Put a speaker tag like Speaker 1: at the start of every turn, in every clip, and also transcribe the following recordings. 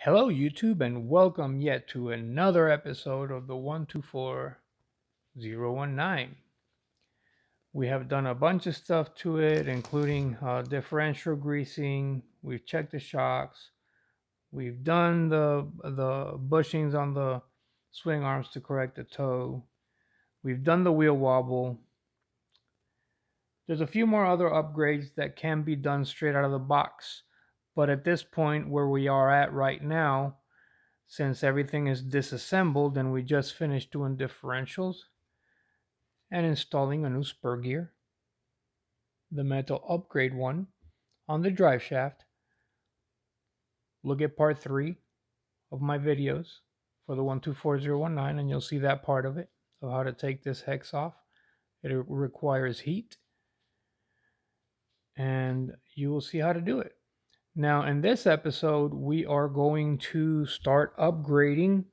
Speaker 1: Hello, YouTube, and welcome yet to another episode of the 124019. We have done a bunch of stuff to it, including differential greasing. We've checked the shocks. We've done the bushings on the swing arms to correct the toe. We've done the wheel wobble. There's a few more other upgrades that can be done straight out of the box, but at this point where we are at right now, since everything is disassembled and we just finished doing differentials and installing a new spur gear, the metal upgrade one on the drive shaft, look at part 3 of my videos for the 124019 and you'll see that part of it, of how to take this hex off. It requires heat and you will see how to do it. Now in this episode we are going to start upgrading,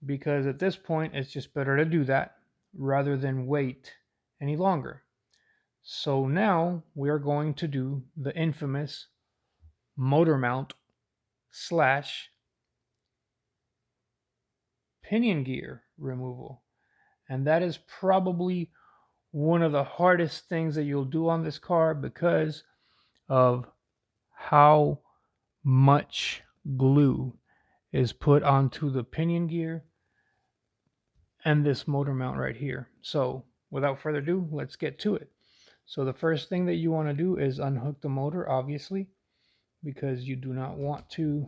Speaker 1: because at this point it's just better to do that rather than wait any longer. So now we are going to do the infamous motor mount slash pinion gear removal. And that is probably one of the hardest things that you'll do on this car because of how much glue is put onto the pinion gear and this motor mount right here. So without further ado, let's get to it. So the first thing that you want to do is unhook the motor, obviously, because you do not want to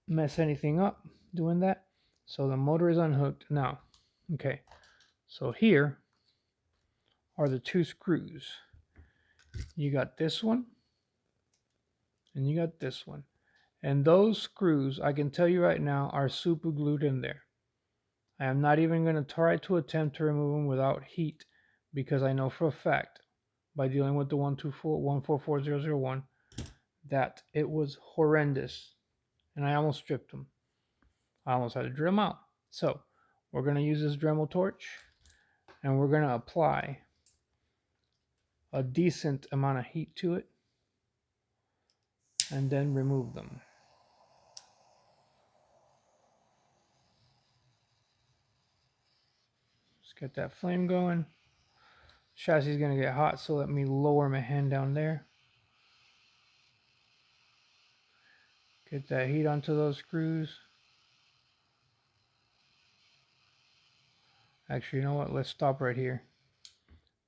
Speaker 1: mess anything up doing that. So the motor is unhooked now. Okay, so here are the two screws. You got this one and you got this one. And those screws, I can tell you right now, are super glued in there. I am not even going to try to attempt to remove them without heat, because I know for a fact, by dealing with the 1444001, that it was horrendous. And I almost stripped them. I almost had to drill them out. So we're going to use this Dremel torch and we're going to apply a decent amount of heat to it and then remove them. Let's get that flame going. Chassis is going to get hot, so let me lower my hand down there. Get that heat onto those screws. Actually, you know what? Let's stop right here.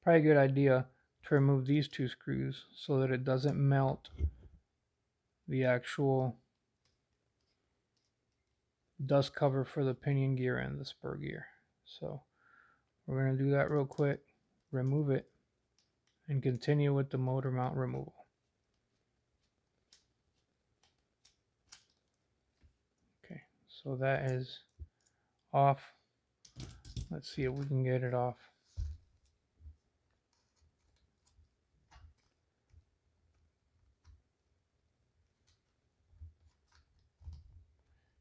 Speaker 1: Probably a good idea to remove these two screws so that it doesn't melt the actual dust cover for the pinion gear and the spur gear. So we're going to do that real quick, remove it, and continue with the motor mount removal. Okay, so that is off. Let's see if we can get it off.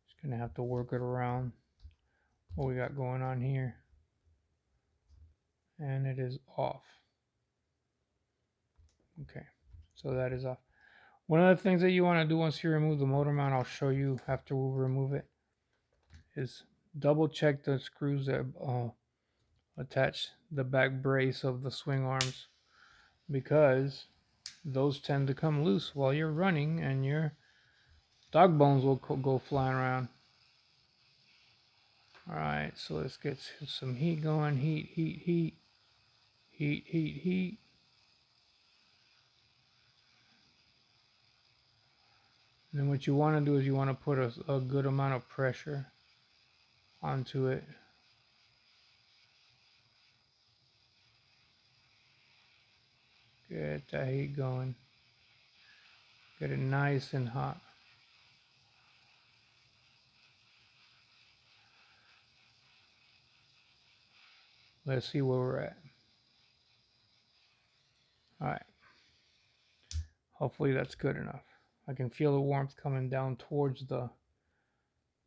Speaker 1: Just gonna have to work it around what we got going on here. And it is off. Okay, so that is off. One of the things that you want to do once you remove the motor mount, I'll show you after we remove it, is double check the screws that attach the back brace of the swing arms, because those tend to come loose while you're running and your dog bones will go flying around. Alright, so let's get some heat going. Heat. And then what you want to do is you want to put a good amount of pressure onto it. Get that heat going. Get it nice and hot. Let's see where we're at. Alright. Hopefully that's good enough. I can feel the warmth coming down towards the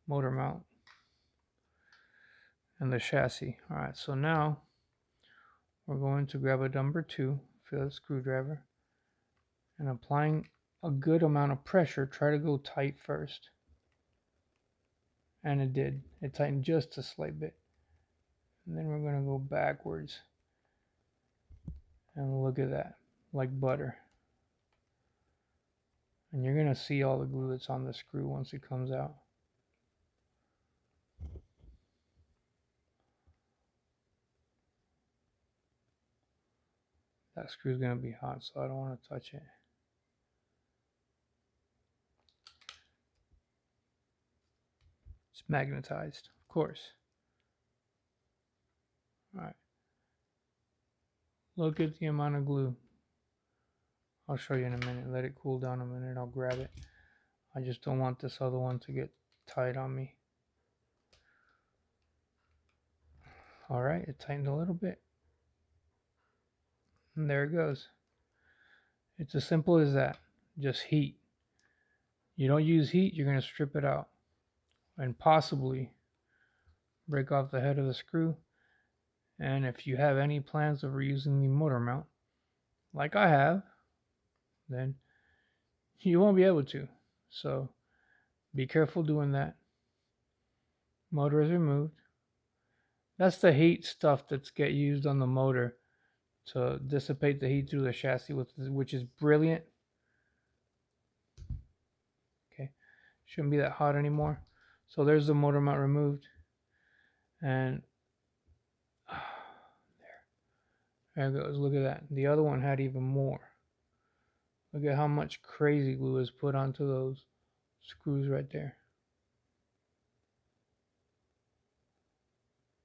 Speaker 1: motor mount and the chassis. Alright, so now we're going to grab a number 2, feel the screwdriver, and applying a good amount of pressure, try to go tight first. And it did. It tightened just a slight bit. And then we're going to go backwards. And look at that. Like butter. And you're going to see all the glue that's on the screw once it comes out. That screw's going to be hot, so I don't want to touch it. It's magnetized, of course. Alright. Look at the amount of glue. I'll show you in a minute. Let it cool down a minute. I'll grab it. I just don't want this other one to get tight on me. Alright, it tightened a little bit. And there it goes. It's as simple as that. Just heat. You don't use heat, you're going to strip it out. And possibly break off the head of the screw. And if you have any plans of reusing the motor mount, like I have, then you won't be able to. So be careful doing that. Motor is removed. That's the heat stuff that's get used on the motor to dissipate the heat through the chassis, which is brilliant. Okay, shouldn't be that hot anymore. So there's the motor mount removed. And there it goes. Look at that. The other one had even more. Look at how much crazy glue is put onto those screws right there.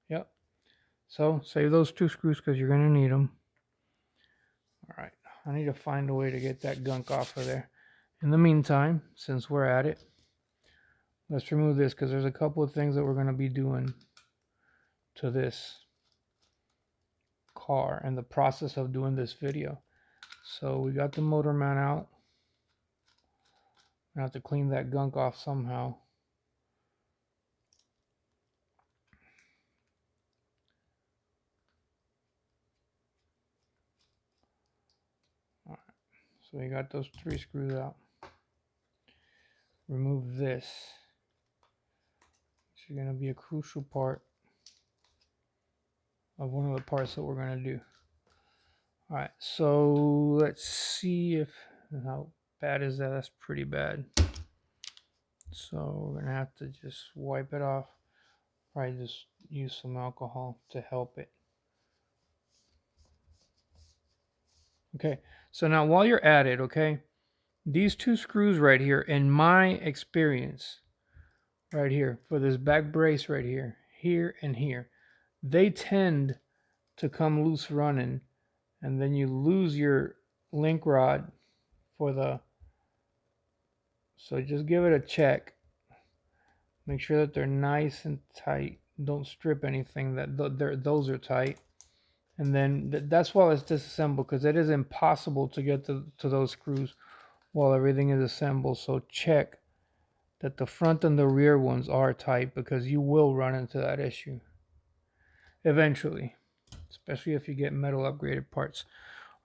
Speaker 1: Yep. So save those 2 screws because you're going to need them. Alright, I need to find a way to get that gunk off of there. In the meantime, since we're at it, let's remove this because there's a couple of things that we're going to be doing to this car in the process of doing this video. So we got the motor mount out. I have to clean that gunk off somehow. Alright, so we got those 3 screws out. Remove this. This is going to be a crucial part of one of the parts that we're going to do. Alright, so let's see how bad is that. That's pretty bad. So we're going to have to just wipe it off. Probably just use some alcohol to help it. Okay, so now while you're at it, okay, these 2 screws right here, in my experience, right here, for this back brace right here, here and here, they tend to come loose running, and then you lose your link rod for the, so just give it a check. Make sure that they're nice and tight. Don't strip anything, that those are tight. And then that's while it's disassembled, because it is impossible to get to those screws while everything is assembled. So check that the front and the rear ones are tight, because you will run into that issue eventually, especially if you get metal upgraded parts.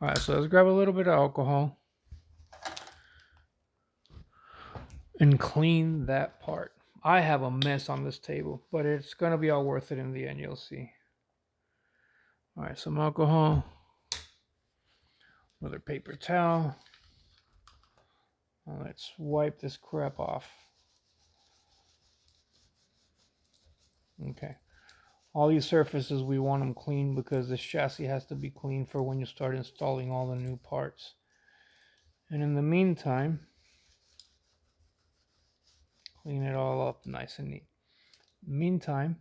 Speaker 1: All right, so let's grab a little bit of alcohol and clean that part. I have a mess on this table, but it's going to be all worth it in the end, you'll see. All right, some alcohol, another paper towel. Let's wipe this crap off. Okay. All these surfaces, we want them clean because this chassis has to be clean for when you start installing all the new parts. And in the meantime, clean it all up nice and neat. Meantime,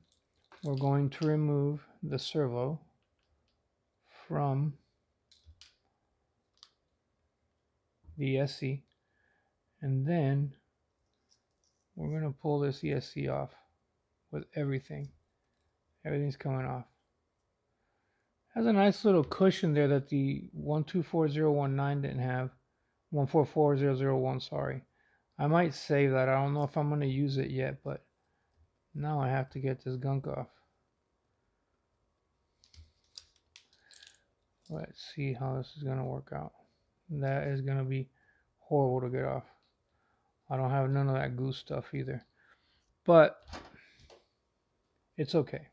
Speaker 1: we're going to remove the servo from the ESC, and then we're going to pull this ESC off with everything. Everything's coming off. Has a nice little cushion there that the 124019 didn't have. 144001, sorry. I might save that. I don't know if I'm going to use it yet, but now I have to get this gunk off. Let's see how this is going to work out. That is going to be horrible to get off. I don't have none of that goose stuff either. But it's okay.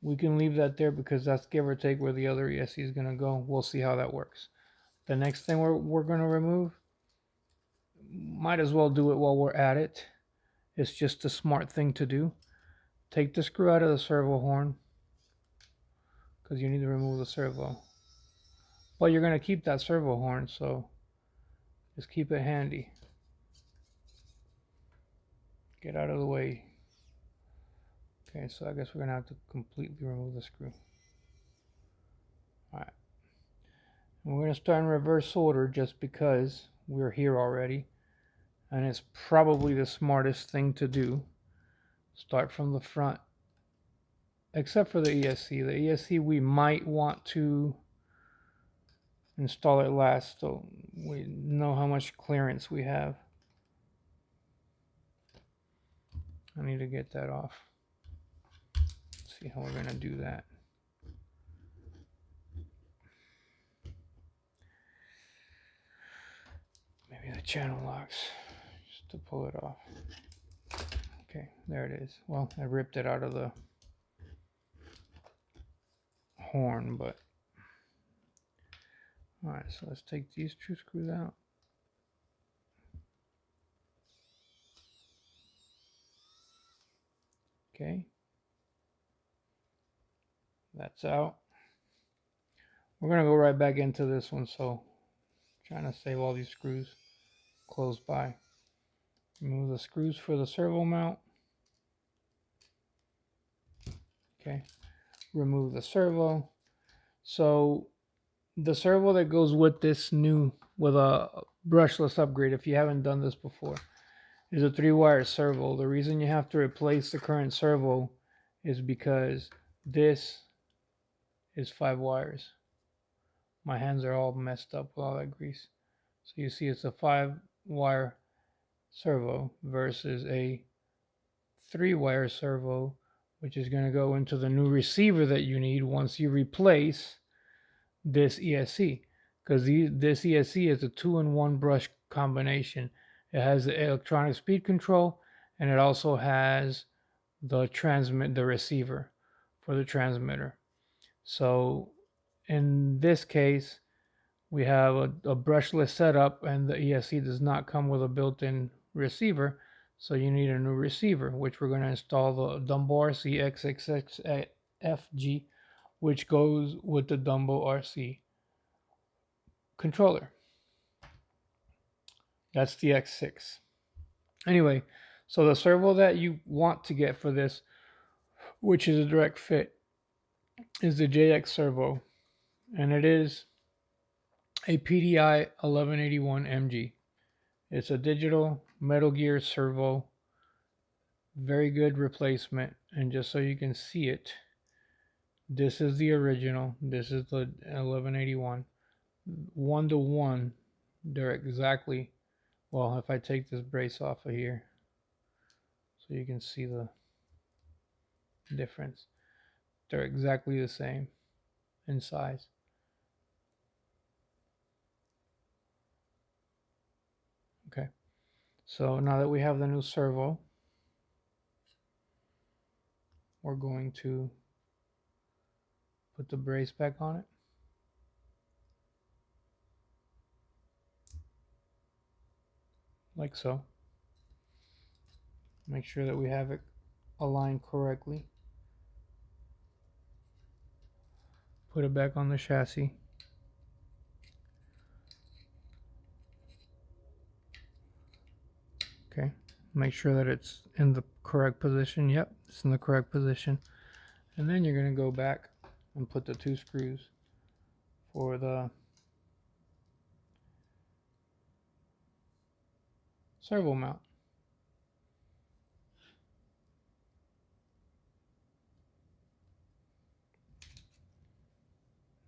Speaker 1: We can leave that there because that's give or take where the other ESC is going to go. We'll see how that works. The next thing we're going to remove, might as well do it while we're at it. It's just a smart thing to do. Take the screw out of the servo horn because you need to remove the servo. But you're going to keep that servo horn, so just keep it handy. Get out of the way. Okay, so I guess we're going to have to completely remove the screw. Alright. We're going to start in reverse order just because we're here already. And it's probably the smartest thing to do. Start from the front. Except for the ESC. The ESC we might want to install it last so we know how much clearance we have. I need to get that off. Let's see how we're going to do that. Maybe the channel locks just to pull it off. Okay, there it is. Well, I ripped it out of the horn, but alright, so let's take these two screws out. Okay, that's out. We're going to go right back into this one, so I'm trying to save all these screws close by. Remove the screws for the servo mount. Okay, remove the servo. So the servo that goes with this with a brushless upgrade, if you haven't done this before, is a 3-wire servo. The reason you have to replace the current servo is because this is 5 wires. My hands are all messed up with all that grease. So you see it's a 5-wire servo versus a 3-wire servo, which is going to go into the new receiver that you need once you replace this ESC. Because this ESC is a 2-in-1 brush combination. It has the electronic speed control, and it also has the receiver for the transmitter. So in this case, we have a brushless setup, and the ESC does not come with a built-in receiver, so you need a new receiver, which we're going to install the Dumbo RC X66FG, which goes with the Dumbo RC controller. That's the X6. Anyway, so the servo that you want to get for this, which is a direct fit, is the JX servo, and it is a PDI 1181 MG. It's a digital Metal Gear servo, very good replacement. And just so you can see it, this is the original, this is the 1181. 1-to-1, they're exactly, well, if I take this brace off of here so you can see the difference, they're exactly the same in size. Okay, so now that we have the new servo, we're going to put the brace back on it. Like so. Make sure that we have it aligned correctly. Put it back on the chassis. Okay, make sure that it's in the correct position. Yep, it's in the correct position. And then you're going to go back and put the 2 screws for the servo mount.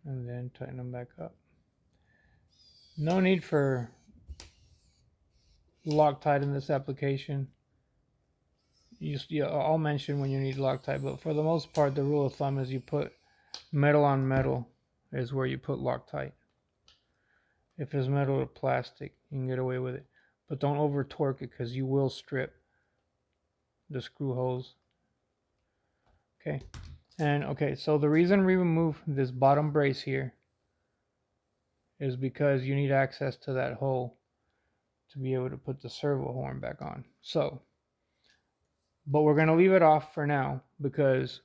Speaker 1: And then tighten them back up. No need for Loctite in this application. I'll mention when you need Loctite, but for the most part, the rule of thumb is you put metal on metal is where you put Loctite. If it's metal or plastic, You can get away with it. But don't over torque it because you will strip the screw holes. Okay. And okay, so the reason we remove this bottom brace here is because you need access to that hole to be able to put the servo horn back on. So, but we're going to leave it off for now because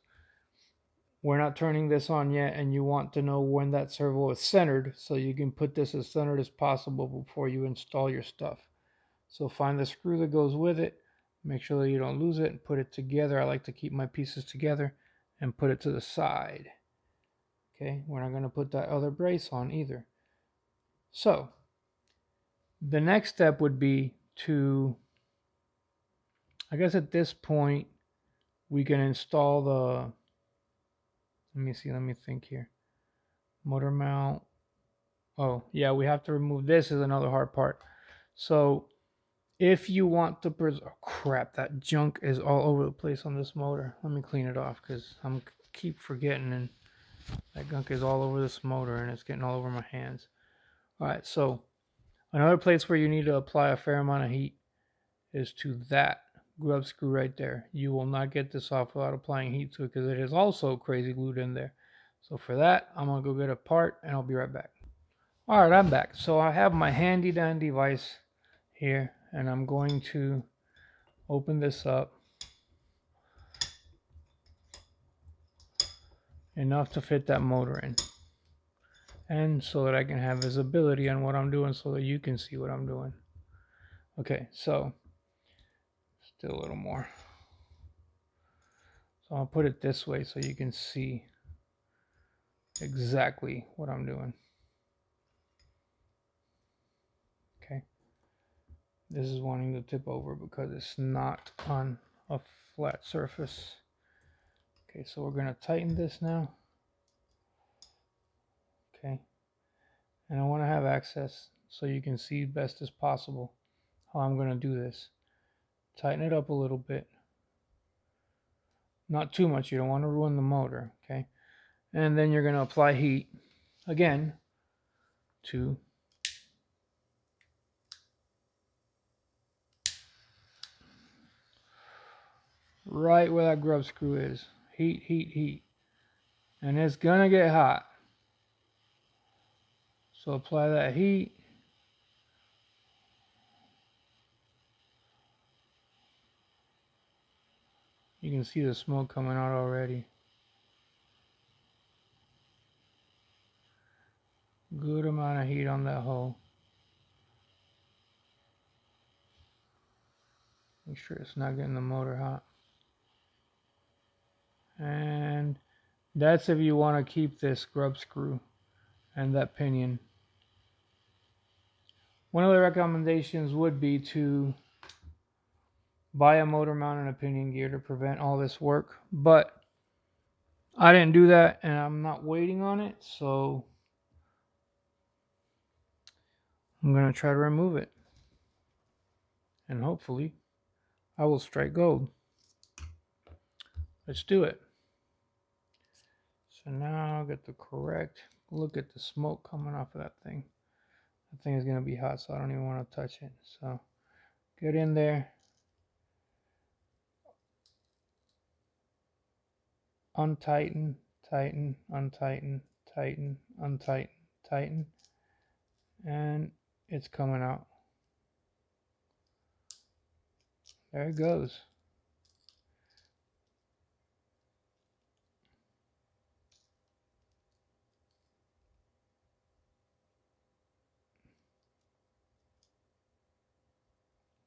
Speaker 1: we're not turning this on yet, and you want to know when that servo is centered so you can put this as centered as possible before you install your stuff. So find the screw that goes with it, make sure that you don't lose it, and put it together. I like to keep my pieces together and put it to the side. Okay, we're not going to put that other brace on either. So the next step would be to, I guess at this point, we can install the, let me think here. Motor mount. Oh, yeah, we have to remove this is another hard part. So if you want to oh crap, that junk is all over the place on this motor. Let me clean it off because I'm keep forgetting, and that gunk is all over this motor and it's getting all over my hands. All right, so another place where you need to apply a fair amount of heat is to that grub screw right there. You will not get this off without applying heat to it because it is also crazy glued in there. So for that, I'm going to go get a part and I'll be right back. All right, I'm back. So I have my handy dandy device here and I'm going to open this up enough to fit that motor in, and so that I can have visibility on what I'm doing so that you can see what I'm doing. Okay, so still a little more. So I'll put it this way so you can see exactly what I'm doing. Okay, this is wanting to tip over because it's not on a flat surface. Okay, so we're going to tighten this now. Okay, and I want to have access so you can see best as possible how I'm going to do this. Tighten it up a little bit. Not too much, you don't want to ruin the motor, okay? And then you're going to apply heat again to right where that grub screw is. Heat, heat, heat. And it's going to get hot. So apply that heat. You can see the smoke coming out already. Good amount of heat on that hole. Make sure it's not getting the motor hot. And that's if you want to keep this grub screw and that pinion. One of the recommendations would be to buy a motor mount and a pinion gear to prevent all this work, but I didn't do that and I'm not waiting on it, so I'm going to try to remove it and hopefully I will strike gold. Let's do it. So now I'll get the correct look at the smoke coming off of that thing. That thing is going to be hot, so I don't even want to touch it. So get in there, untighten, tighten, untighten, tighten, untighten, tighten, and it's coming out. There it goes.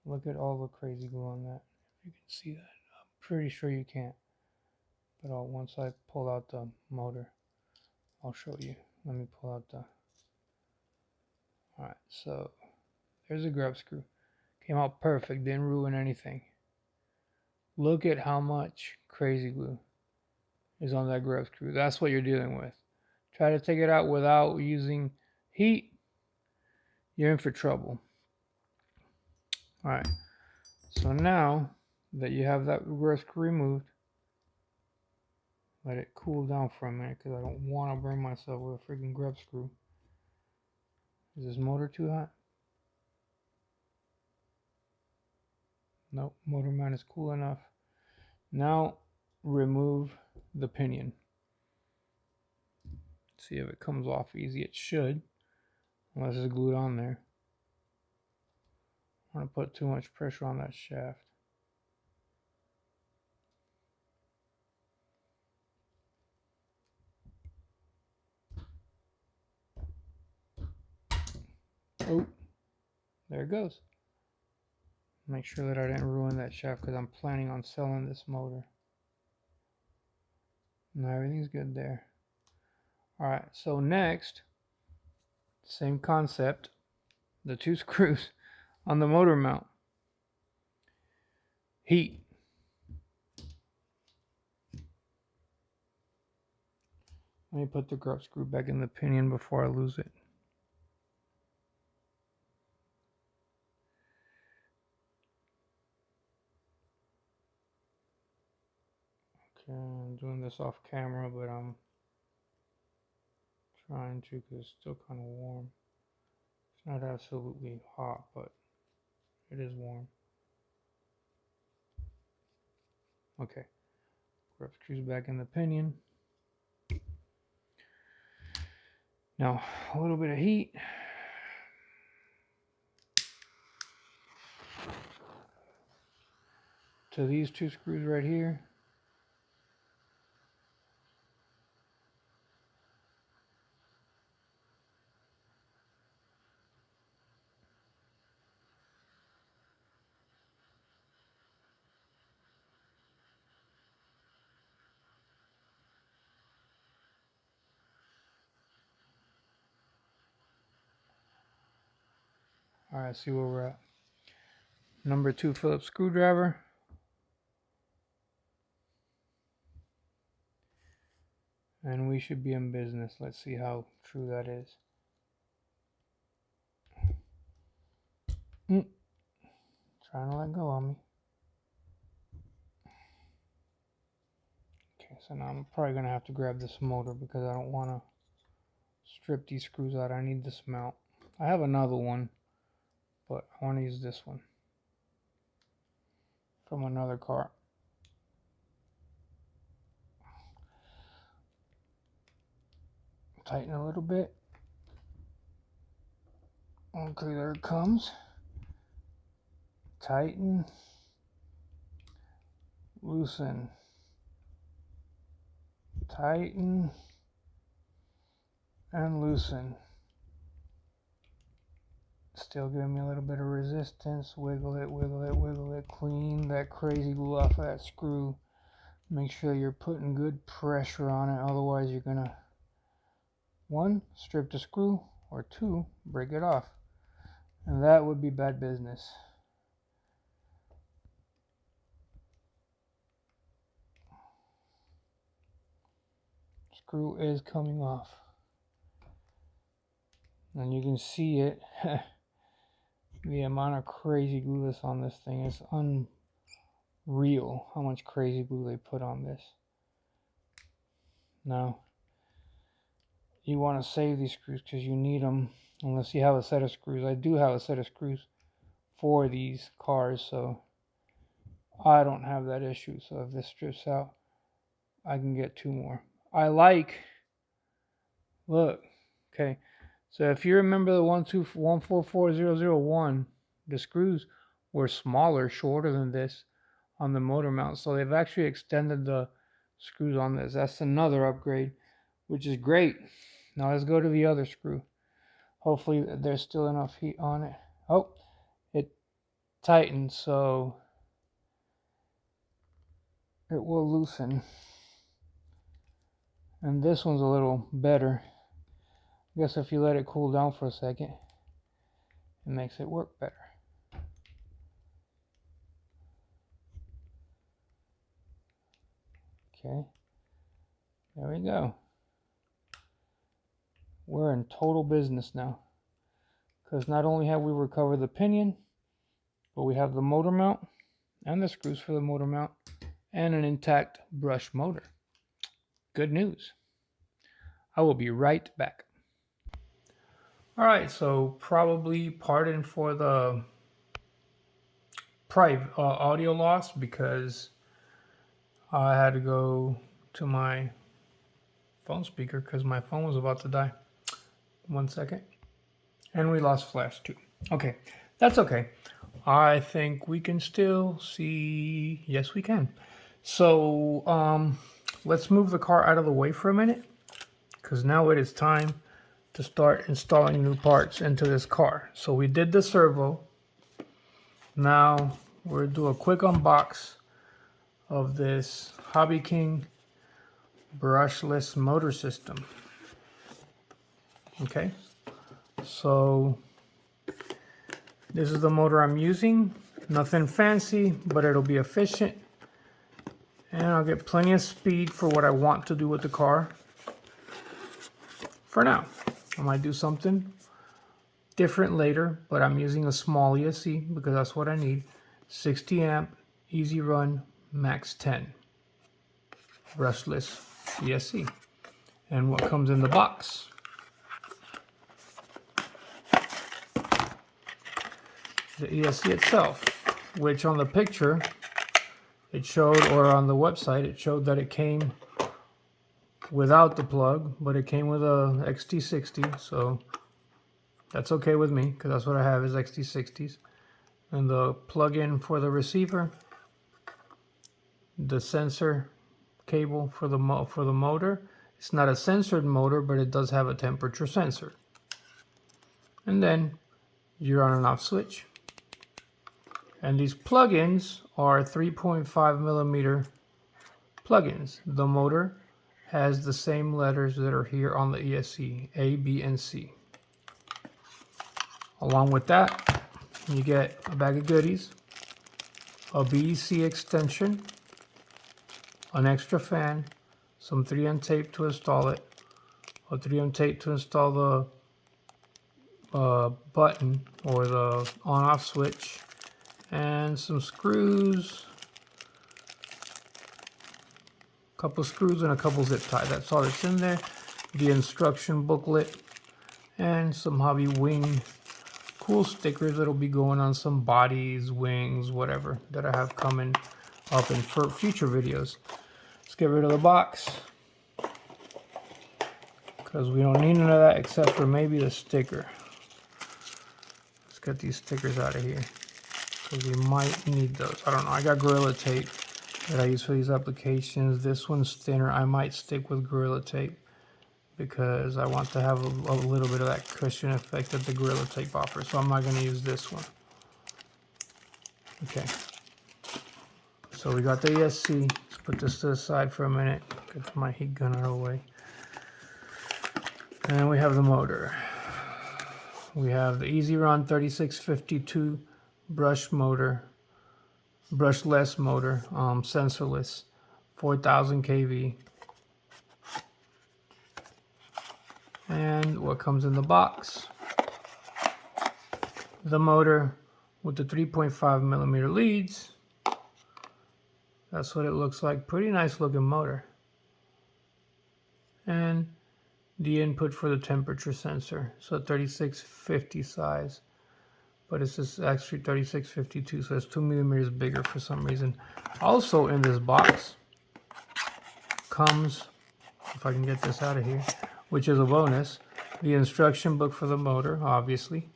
Speaker 1: Look at all the crazy glue on that. If you can see that. I'm pretty sure you can't. But once I pull out the motor, I'll show you. Let me pull out the... Alright, so there's a grub screw. Came out perfect, didn't ruin anything. Look at how much crazy glue is on that grub screw. That's what you're dealing with. Try to take it out without using heat, you're in for trouble. Alright, so now that you have that grub screw removed, let it cool down for a minute because I don't want to burn myself with a freaking grub screw. Is this motor too hot? Nope, motor mount is cool enough. Now remove the pinion. See if it comes off easy. It should, unless it's glued on there. I don't want to put too much pressure on that shaft. Oh, there it goes. Make sure that I didn't ruin that shaft because I'm planning on selling this motor. No, everything's good there. Alright, so next, same concept, the 2 screws on the motor mount. Heat. Let me put the grub screw back in the pinion before I lose it. Okay, I'm doing this off camera, but I'm trying to because it's still kind of warm. It's not absolutely hot, but it is warm. Okay, grub screws back in the pinion. Now, a little bit of heat. To these 2 screws right here. Alright, see where we're at. Number 2 Phillips screwdriver. And we should be in business. Let's see how true that is. Trying to let go on me. Okay, so now I'm probably going to have to grab this motor because I don't want to strip these screws out. I need this mount. I have another one, but I want to use this one from another car. Tighten a little bit. Okay, there it comes. Tighten. Loosen. Tighten. And loosen. Still giving me a little bit of resistance. Wiggle it, wiggle it, wiggle it. Clean that crazy glue off of that screw. Make sure you're putting good pressure on it, otherwise you're gonna 1, strip the screw, or 2, break it off. And that would be bad business. Screw is coming off. And you can see it. The amount of crazy glue that's on this thing is unreal. How much crazy glue they put on this. Now, you want to save these screws because you need them unless you have a set of screws. I do have a set of screws for these cars, so I don't have that issue. So if this strips out, I can get 2 more. Look, okay, so if you remember the 1444001, the screws were smaller, shorter than this on the motor mount, so they've actually extended the screws on this. That's another upgrade, which is great. Now let's go to the other screw. Hopefully there's still enough heat on it. Oh, it tightened, so it will loosen. And this one's a little better. I guess if you let it cool down for a second, it makes it work better. Okay, there we go. We're in total business now, because not only have we recovered the pinion, but we have the motor mount and the screws for the motor mount and an intact brush motor. Good news. I will be right back. All right, so probably pardon for the probably audio loss because I had to go to my phone speaker because my phone was about to die. 1 second. And we lost flash too. Okay, that's okay. I think we can still see. Yes, we can. So let's move the car out of the way for a minute because now it is time to start installing new parts into this car. So we did the servo. Now we'll do a quick unbox of this Hobby King brushless motor system. Okay, so this is the motor I'm using. Nothing fancy, but it'll be efficient. And I'll get plenty of speed for what I want to do with the car. For now, I might do something different later, but I'm using a small ESC because that's what I need. 60 amp, easy run, max 10. Brushless ESC. And what comes in the box? The ESC itself, which on the picture it showed, or on the website it showed that it came without the plug, but it came with a XT60, so that's okay with me because that's what I have is XT60s. And the plug-in for the receiver, the sensor cable for the motor. It's not a censored motor, but it does have a temperature sensor. And then your on and off switch. And these plugins are 3.5 millimeter plugins. The motor has the same letters that are here on the ESC, A, B, and C. Along with that, you get a bag of goodies, a BEC extension, an extra fan, some 3M tape to install it, a 3M tape to install the button or the on-off switch, and some screws, a couple screws and a couple zip ties. That's all that's in there. The instruction booklet and some Hobby Wing cool stickers that'll be going on some bodies, wings, whatever that I have coming up in future videos. Let's get rid of the box because we don't need none of that except for maybe the sticker. Let's get these stickers out of here because we might need those. I don't know. I got Gorilla Tape that I use for these applications. This one's thinner. I might stick with Gorilla Tape because I want to have a little bit of that cushion effect that the Gorilla Tape offers. So I'm not going to use this one. Okay. So we got the ESC. Let's put this to the side for a minute. Get my heat gun out of the way. And we have the motor. We have the Easy Run 3652 brush motor, brushless motor, sensorless, 4000 kV. And what comes in the box? The motor with the 3.5 millimeter leads. That's what it looks like. Pretty nice looking motor. And the input for the temperature sensor. So 3650 size. But it's just actually 3652, so it's 2 millimeters bigger for some reason. Also in this box comes, if I can get this out of here, which is a bonus, the instruction book for the motor, obviously.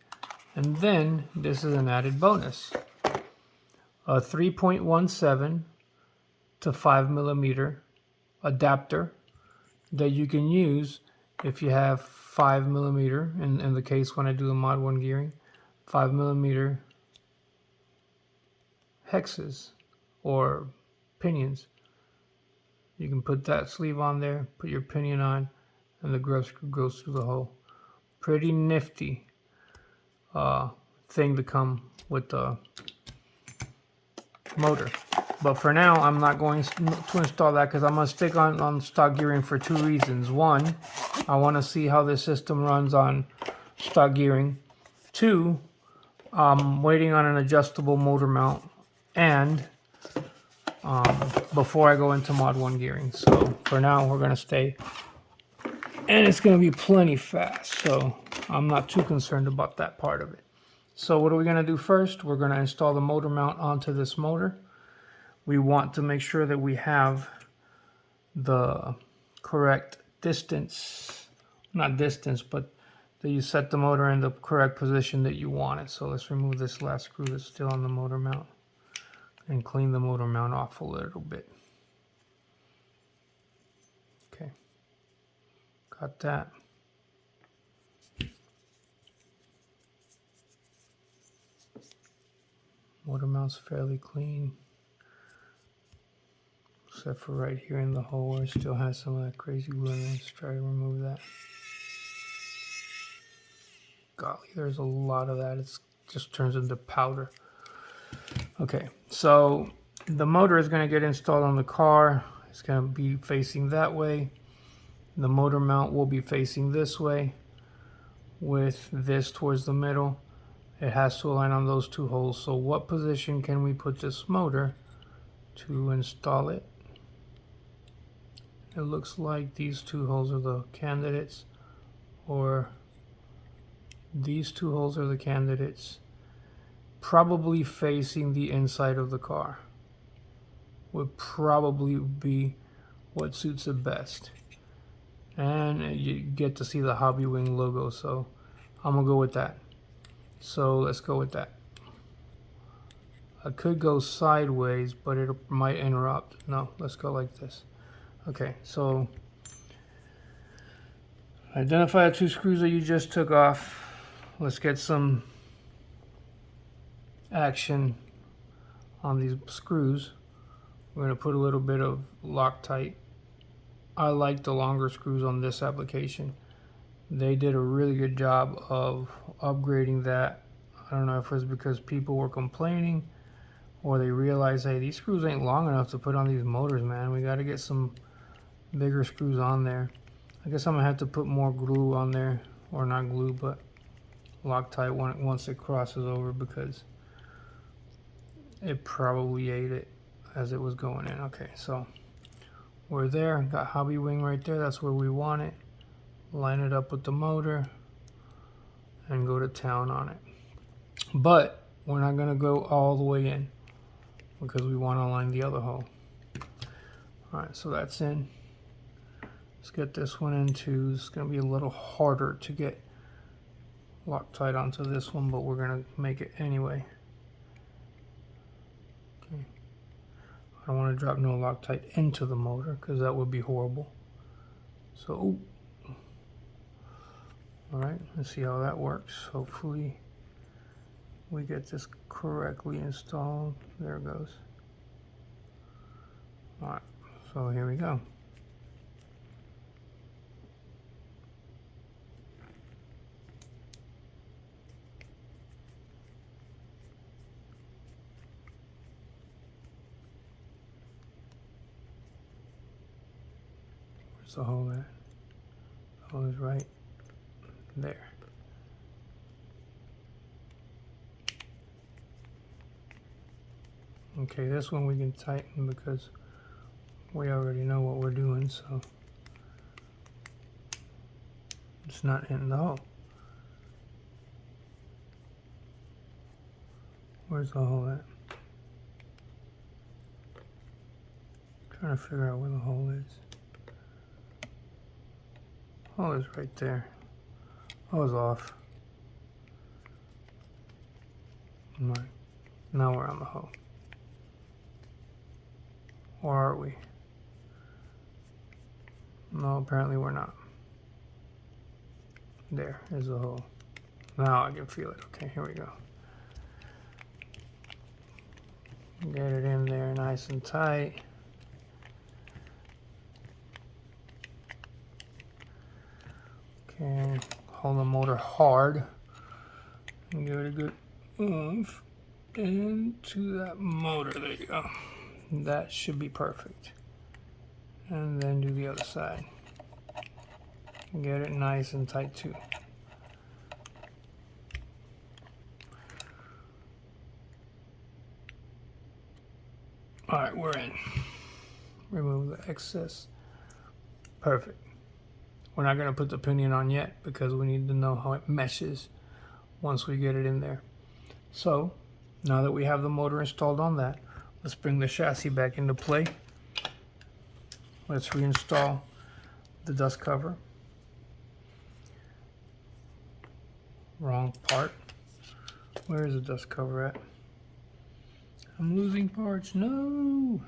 Speaker 1: And then this is an added bonus. A 3.17 to 5 millimeter adapter that you can use if you have 5 millimeter, in the case when I do the Mod 1 gearing, 5 millimeter hexes or pinions. You can put that sleeve on there, put your pinion on, and the grub screw goes through the hole. Pretty nifty thing to come with the motor. But for now, I'm not going to install that because I'm going to stick on stock gearing for 2 reasons. 1, I want to see how this system runs on stock gearing. 2, I'm waiting on an adjustable motor mount and before I go into Mod 1 gearing. So for now, we're going to stay. And it's going to be plenty fast, so I'm not too concerned about that part of it. So what are we going to do first? We're going to install the motor mount onto this motor. We want to make sure that we have the correct distance, not distance, but that you set the motor in the correct position that you want it. So let's remove this last screw that's still on the motor mount and clean the motor mount off a little bit. Okay, got that. Motor mount's fairly clean, except for right here in the hole where it still has some of that crazy glue in there. Let's try to remove that. Golly, there's a lot of that. It just turns into powder. Okay, so the motor is going to get installed on the car. It's going to be facing that way. The motor mount will be facing this way with this towards the middle. It has to align on those two holes. So what position can we put this motor to install it? It looks like these two holes are the candidates, or these two holes are the candidates. Probably facing the inside of the car would probably be what suits it best. And you get to see the Hobby Wing logo, so I'm gonna go with that. So let's go with that. I could go sideways, but it might interrupt. No, let's go like this. Okay, so identify the two screws that you just took off. Let's get some action on these screws. We're going to put a little bit of Loctite. I like the longer screws on this application. They did a really good job of upgrading that. I don't know if it was because people were complaining or they realized, hey, these screws ain't long enough to put on these motors, man. We got to get some bigger screws on there. I guess I'm going to have to put more glue on there, or not glue, but Loctite once it crosses over, because it probably ate it as it was going in. Okay, so we're there. Got Hobby Wing right there. That's where we want it. Line it up with the motor and go to town on it. But we're not going to go all the way in because we want to line the other hole. Alright, so that's in. Let's get this one in too. It's going to be a little harder to get Loctite onto this one, but we're going to make it anyway. Okay. I don't want to drop no Loctite into the motor because that would be horrible. So, alright, let's see how that works. Hopefully we get this correctly installed. There it goes. Alright, so here we go. Where's the hole at? The hole is right there. Okay, this one we can tighten because we already know what we're doing, so it's not hitting the hole. Where's the hole at? Trying to figure out where the hole is. Hole is right there. Hole's off. Right. Now we're on the hole. Or are we? No, apparently we're not. There is the hole. Now I can feel it. Okay, here we go. Get it in there nice and tight. Okay, hold the motor hard and give it a good oomph into that motor. There you go. That should be perfect. And then do the other side. Get it nice and tight too. Alright, we're in. Remove the excess. Perfect. We're not going to put the pinion on yet because we need to know how it meshes once we get it in there. So now that we have the motor installed on that, let's bring the chassis back into play. Let's reinstall the dust cover. Wrong part. Where is the dust cover at? I'm losing parts. No.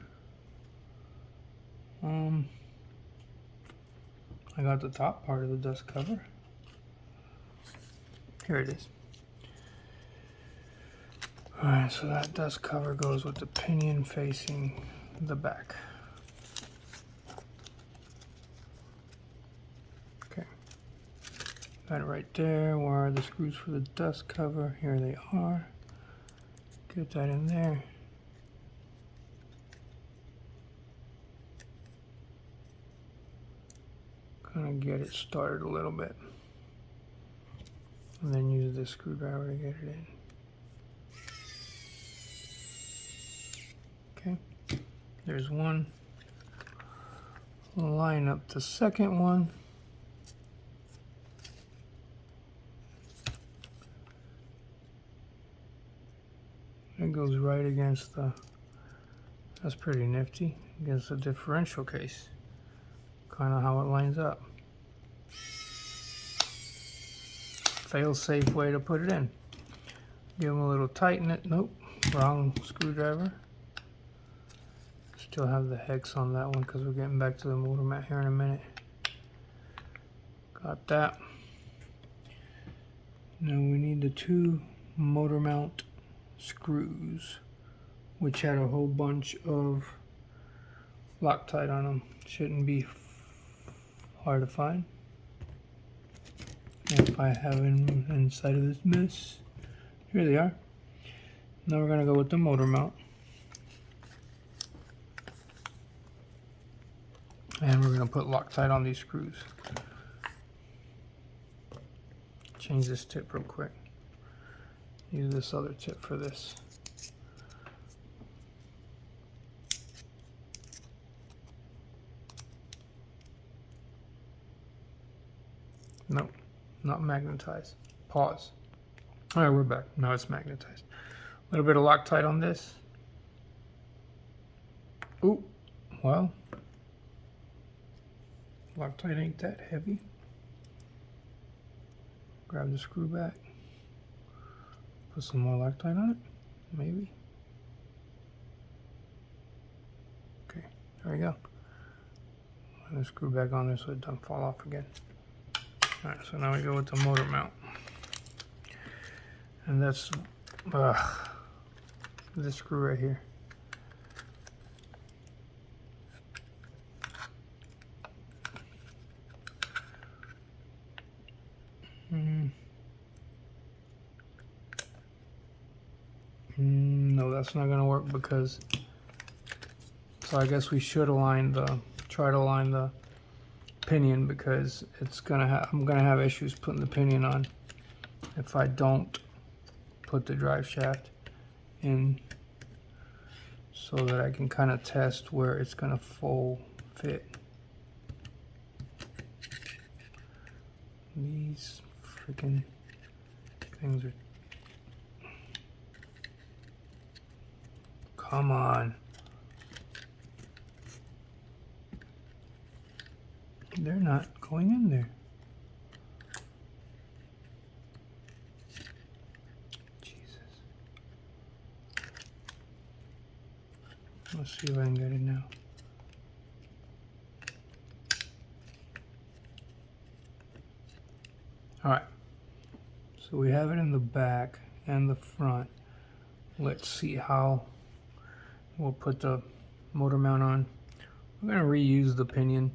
Speaker 1: I got the top part of the dust cover. Here it is. Alright, so that dust cover goes with the pinion facing the back. Okay. Got it right there. Where are the screws for the dust cover? Here they are. Get that in there. Kind of get it started a little bit. And then use this screwdriver to get it in. Okay, there's one. Line up the second one. It goes right against the, that's pretty nifty, against the differential case. Kind of how it lines up. Fail-safe way to put it in. Give them a little tighten it. Nope, wrong screwdriver. Still have the hex on that one because we're getting back to the motor mount here in a minute. Got that. Now we need the two motor mount screws, which had a whole bunch of Loctite on them. Shouldn't be hard to find. If I have them inside of this mess, here they are. Now we're gonna go with the motor mount. And we're going to put Loctite on these screws. Change this tip real quick. Use this other tip for this. Nope, not magnetized. Pause. All right, we're back. Now it's magnetized. A little bit of Loctite on this. Ooh, well. Loctite ain't that heavy. Grab the screw back. Put some more Loctite on it, maybe. Okay, there we go. And the screw back on there so it doesn't fall off again. All right, so now we go with the motor mount. And that's this screw right here. No, that's not going to work because, so I guess we should try to align the pinion because I'm going to have issues putting the pinion on if I don't put the drive shaft in so that I can kind of test where it's going to fit. These freaking things are, come on. They're not going in there. Jesus. Let's see if I can get it now. All right. So we have it in the back and the front. Let's see how we'll put the motor mount on. We're going to reuse the pinion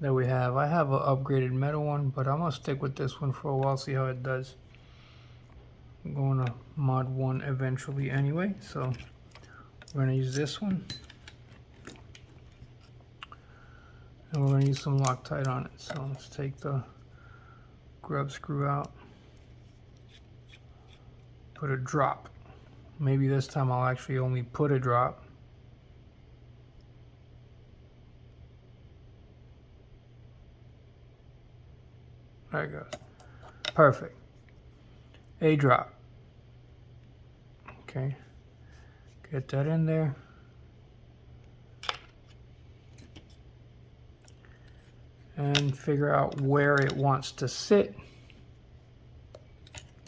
Speaker 1: that we have. I have an upgraded metal one, but I'm going to stick with this one for a while, see how it does. I'm going to mod one eventually anyway, so we're going to use this one. And we're going to use some Loctite on it. So let's take the grub screw out. Put a drop. Maybe this time I'll actually only put a drop. There it goes. Perfect. A drop. Okay, get that in there. And figure out where it wants to sit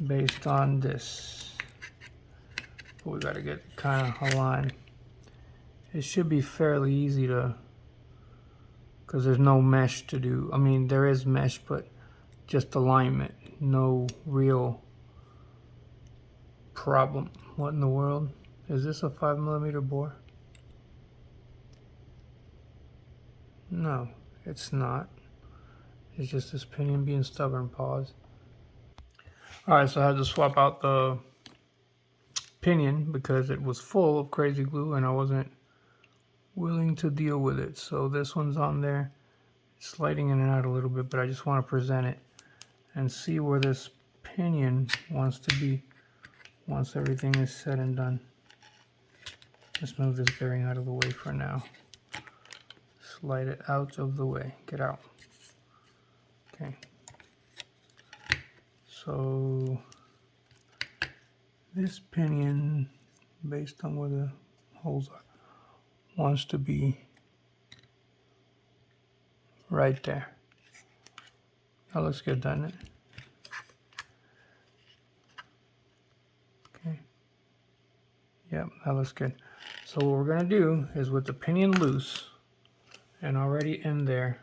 Speaker 1: based on this. But we got to get kind of aligned. It should be fairly easy to, because there's no mesh to do. I mean, there is mesh, but just alignment. No real problem. What in the world? Is this a 5mm bore? No, it's not. It's just this pinion being stubborn. Pause. Alright, so I had to swap out the pinion because it was full of crazy glue and I wasn't willing to deal with it. So this one's on there. It's sliding in and out a little bit, but I just want to present it and see where this pinion wants to be once everything is said and done. Let's move this bearing out of the way for now. Slide it out of the way. Get out. Okay. So this pinion, based on where the holes are, wants to be right there. That looks good, doesn't it? Okay. Yep, that looks good. So what we're going to do is, with the pinion loose and already in there,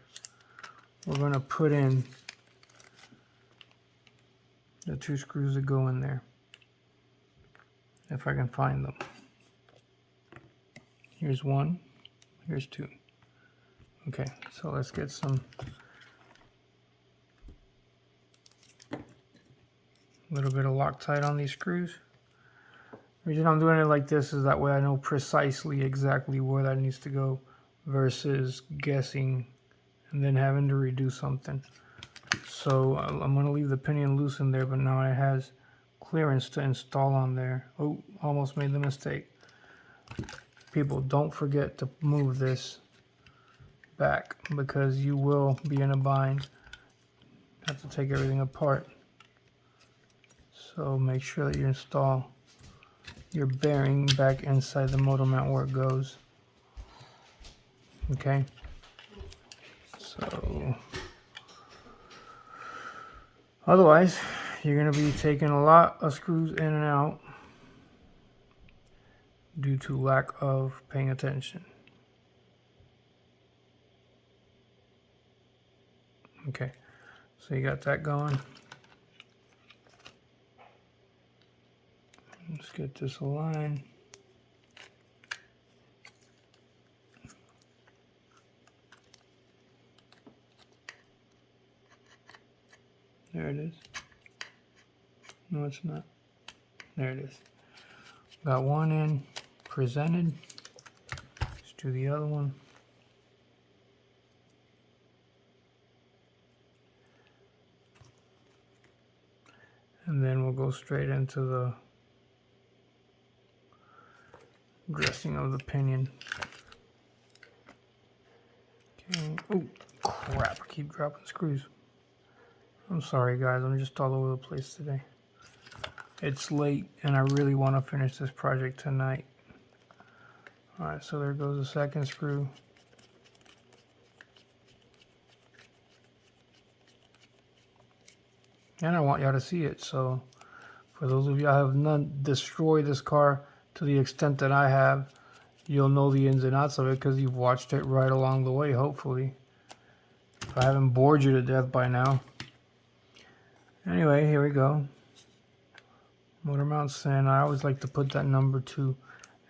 Speaker 1: we're going to put in the 2 screws that go in there, if I can find them. Here's 1, here's 2. Okay, so let's get some little bit of Loctite on these screws. The reason I'm doing it like this is that way I know precisely exactly where that needs to go versus guessing and then having to redo something. So I'm going to leave the pinion loose in there, but now it has clearance to install on there. Oh, almost made the mistake. People, don't forget to move this back because you will be in a bind. Have to take everything apart. So make sure that you install your bearing back inside the motor mount where it goes. Okay. So otherwise, you're going to be taking a lot of screws in and out due to lack of paying attention. Okay, so you got that going. Let's get this aligned. There it is. No, it's not. There it is. Got one in, presented. Let's do the other one. And then we'll go straight into the dressing of the pinion. Okay. Oh, crap. I keep dropping screws. I'm sorry, guys. I'm just all over the place today. It's late, and I really want to finish this project tonight. Alright, so there goes the second screw. And I want y'all to see it, so for those of you I have not destroyed this car to the extent that I have, you'll know the ins and outs of it because you've watched it right along the way, hopefully. If I haven't bored you to death by now. Anyway, here we go. Motor mounts in. I always like to put that number 2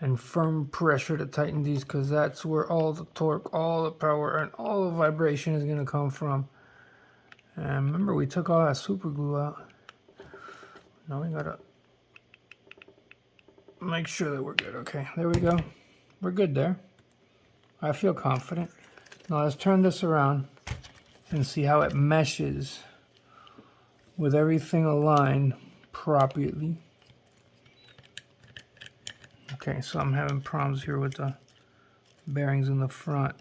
Speaker 1: and firm pressure to tighten these because that's where all the torque, all the power, and all the vibration is going to come from. And remember, we took all that super glue out. Now we gotta make sure that we're good. Okay, there we go. We're good there. I feel confident. Now let's turn this around and see how it meshes with everything aligned properly. Okay, so I'm having problems here with the bearings in the front.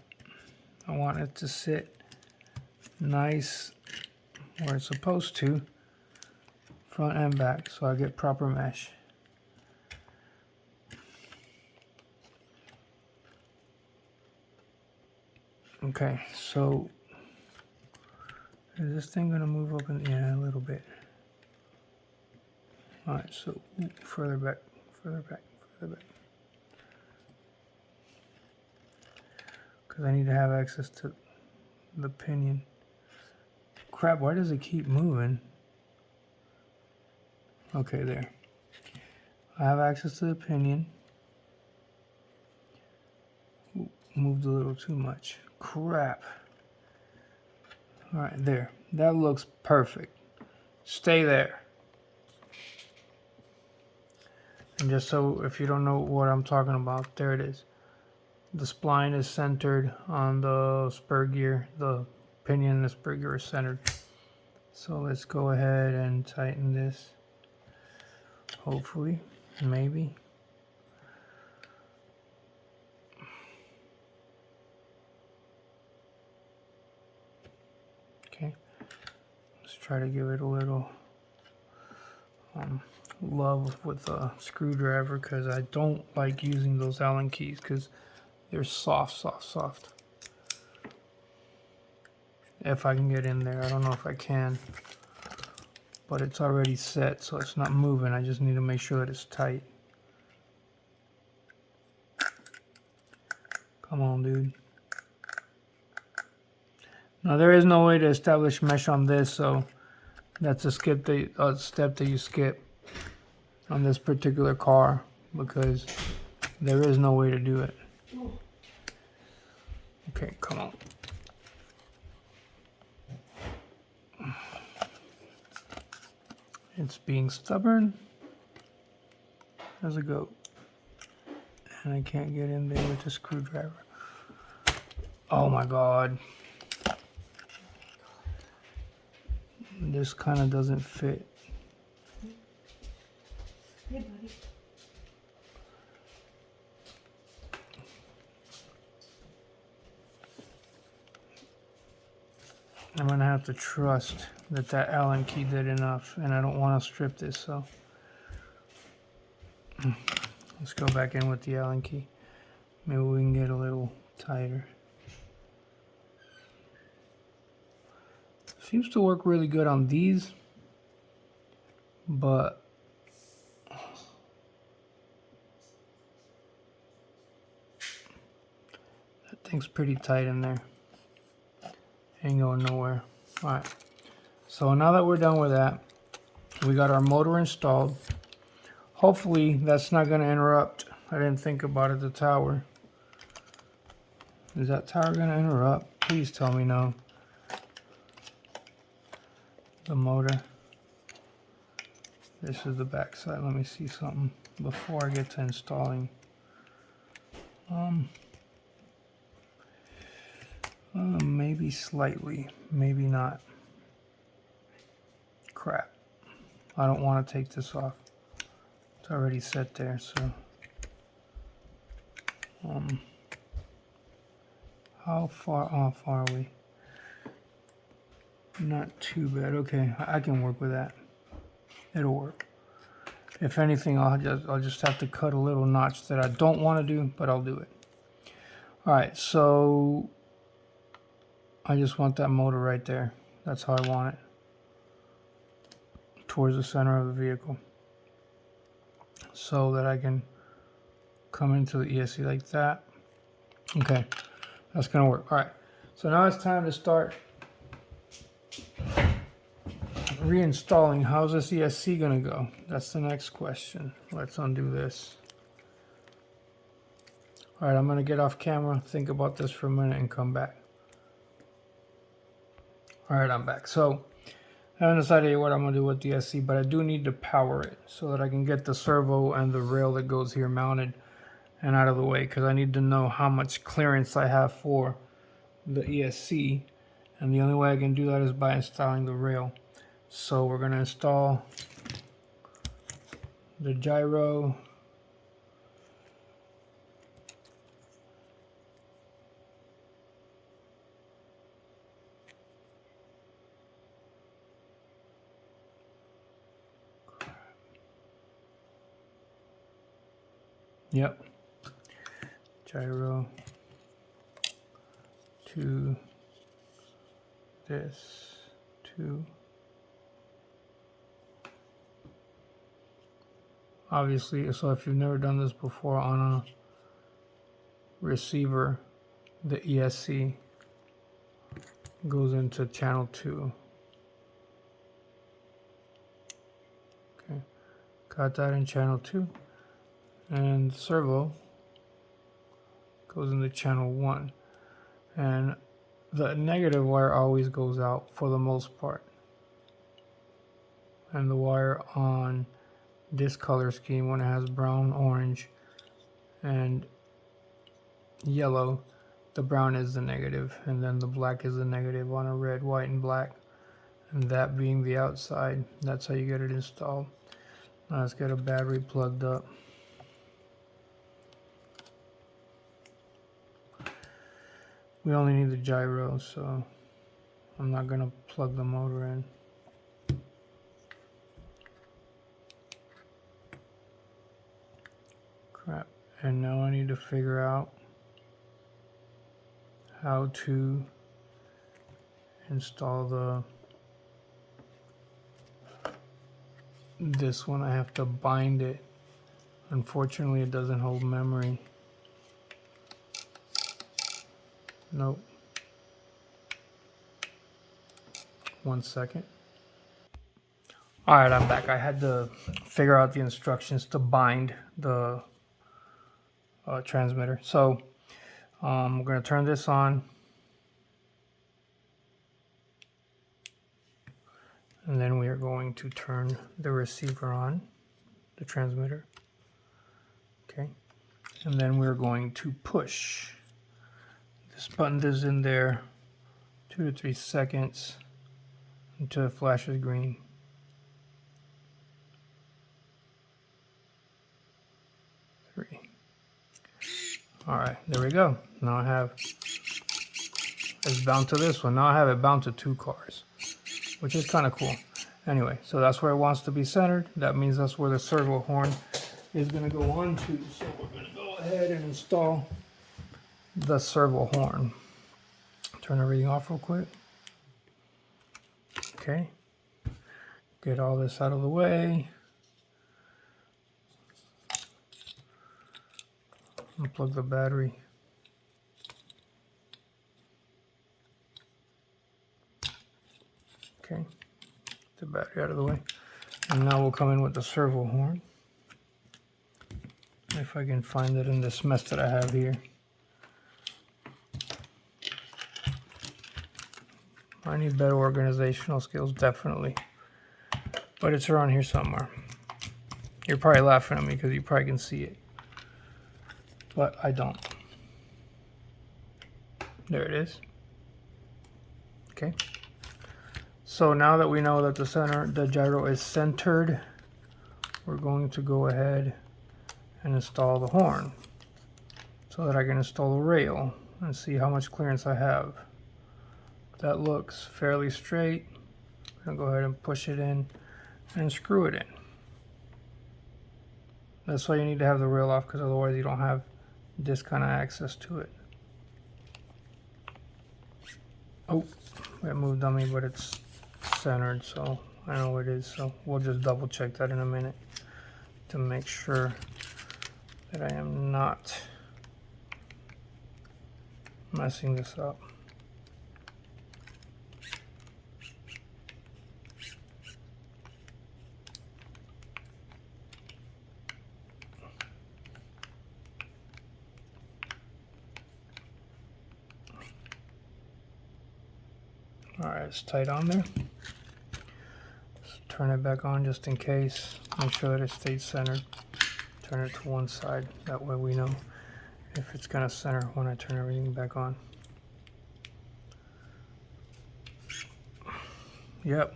Speaker 1: I want it to sit nice where it's supposed to, front and back, so I get proper mesh. Okay, so is this thing gonna move up in the air a little bit? All right, so further back, further back, further back. Because I need to have access to the pinion. Crap, why does it keep moving? Okay, there. I have access to the pinion. Moved a little too much. Crap. All right, there. That looks perfect. Stay there. And just so if you don't know what I'm talking about, there it is. The spline is centered on the spur gear. The pinion and the spur gear are centered. So let's go ahead and tighten this. Hopefully, maybe. Okay. Let's try to give it a little love with a screwdriver, because I don't like using those Allen keys because they're soft, soft, soft. If I can get in there, I don't know if I can, but it's already set, so it's not moving. I just need to make sure that it's tight. Come on, dude. Now there is no way to establish mesh on this, so that's a step that you skip on this particular car, because there is no way to do it. Okay, come on. It's being stubborn as a goat, and I can't get in there with a screwdriver. Oh my god. This kind of doesn't fit.
Speaker 2: Yeah, buddy.
Speaker 1: I'm gonna have to trust that that Allen key did enough, and I don't want to strip this, so let's go back in with the Allen key. Maybe we can get a little tighter. Seems to work really good on these, but that thing's pretty tight in there. Ain't going nowhere. Alright, so now that we're done with that, we got our motor installed. Hopefully that's not going to interrupt. I didn't think about it, the tower. Is that tower going to interrupt? Please tell me no. The motor. This is the back side. Let me see something before I get to installing. Maybe slightly, maybe not. Crap. I don't want to take this off. It's already set there, so. How far off are we? Not too bad. Okay, I can work with that. It'll work. If anything, I'll just have to cut a little notch that I don't want to do, but I'll do it. All right, so I just want that motor right there. That's how I want it. Towards the center of the vehicle, so that I can come into the ESC like that. Okay, that's gonna work. All right, so now it's time to start reinstalling. How's this ESC gonna go? That's the next question. Let's undo this. All right, I'm gonna get off camera, think about this for a minute, and come back. All right, I'm back. So I haven't decided what I'm gonna do with the ESC, but I do need to power it so that I can get the servo and the rail that goes here mounted and out of the way, because I need to know how much clearance I have for the ESC, and the only way I can do that is by installing the rail. So we're going to install the gyro, gyro, to this to obviously. So if you've never done this before on a receiver, the ESC goes into channel 2. Okay, got that in channel 2, and servo goes into channel 1, and the negative wire always goes out for the most part, and the wire on this color scheme, when it has brown, orange, and yellow, the brown is the negative, and then the black is the negative on a red, white, and black, and that being the outside. That's how you get it installed. Now let's get a battery plugged up. We only need the gyro, so I'm not going to plug the motor in. Crap. And now I need to figure out how to install this one. I have to bind it. Unfortunately, it doesn't hold memory. Nope. 1 second. Alright, I'm back. I had to figure out the instructions to bind the transmitter. So we're going to turn this on, and then we are going to turn the receiver on, the transmitter. Okay, and then we're going to push this button is in there 2 to 3 seconds until it flashes green. Alright, there we go. Now I have it's bound to this one. Now I have it bound to 2 cars, which is kind of cool. Anyway, so that's where it wants to be centered. That means that's where the servo horn is going to go on to. So we're going to go ahead and install the servo horn. Turn everything off real quick. Okay. Get all this out of the way. Unplug the battery. Okay, the battery out of the way. And now we'll come in with the servo horn. If I can find it in this mess that I have here. I need better organizational skills, definitely. But it's around here somewhere. You're probably laughing at me because you probably can see it. But I don't. There it is. Okay. So now that we know that the gyro is centered, we're going to go ahead and install the horn so that I can install the rail and see how much clearance I have. That looks fairly straight. I'm going to go ahead and push it in and screw it in. That's why you need to have the rail off, because otherwise you don't have this kind of access to it. Oh, it moved on me, but it's centered, so I know it is. So we'll just double check that in a minute to make sure that I am not messing this up. Alright, it's tight on there. Let's turn it back on just in case. Make sure that it stays centered. Turn it to one side. That way we know if it's going to center when I turn everything back on. Yep.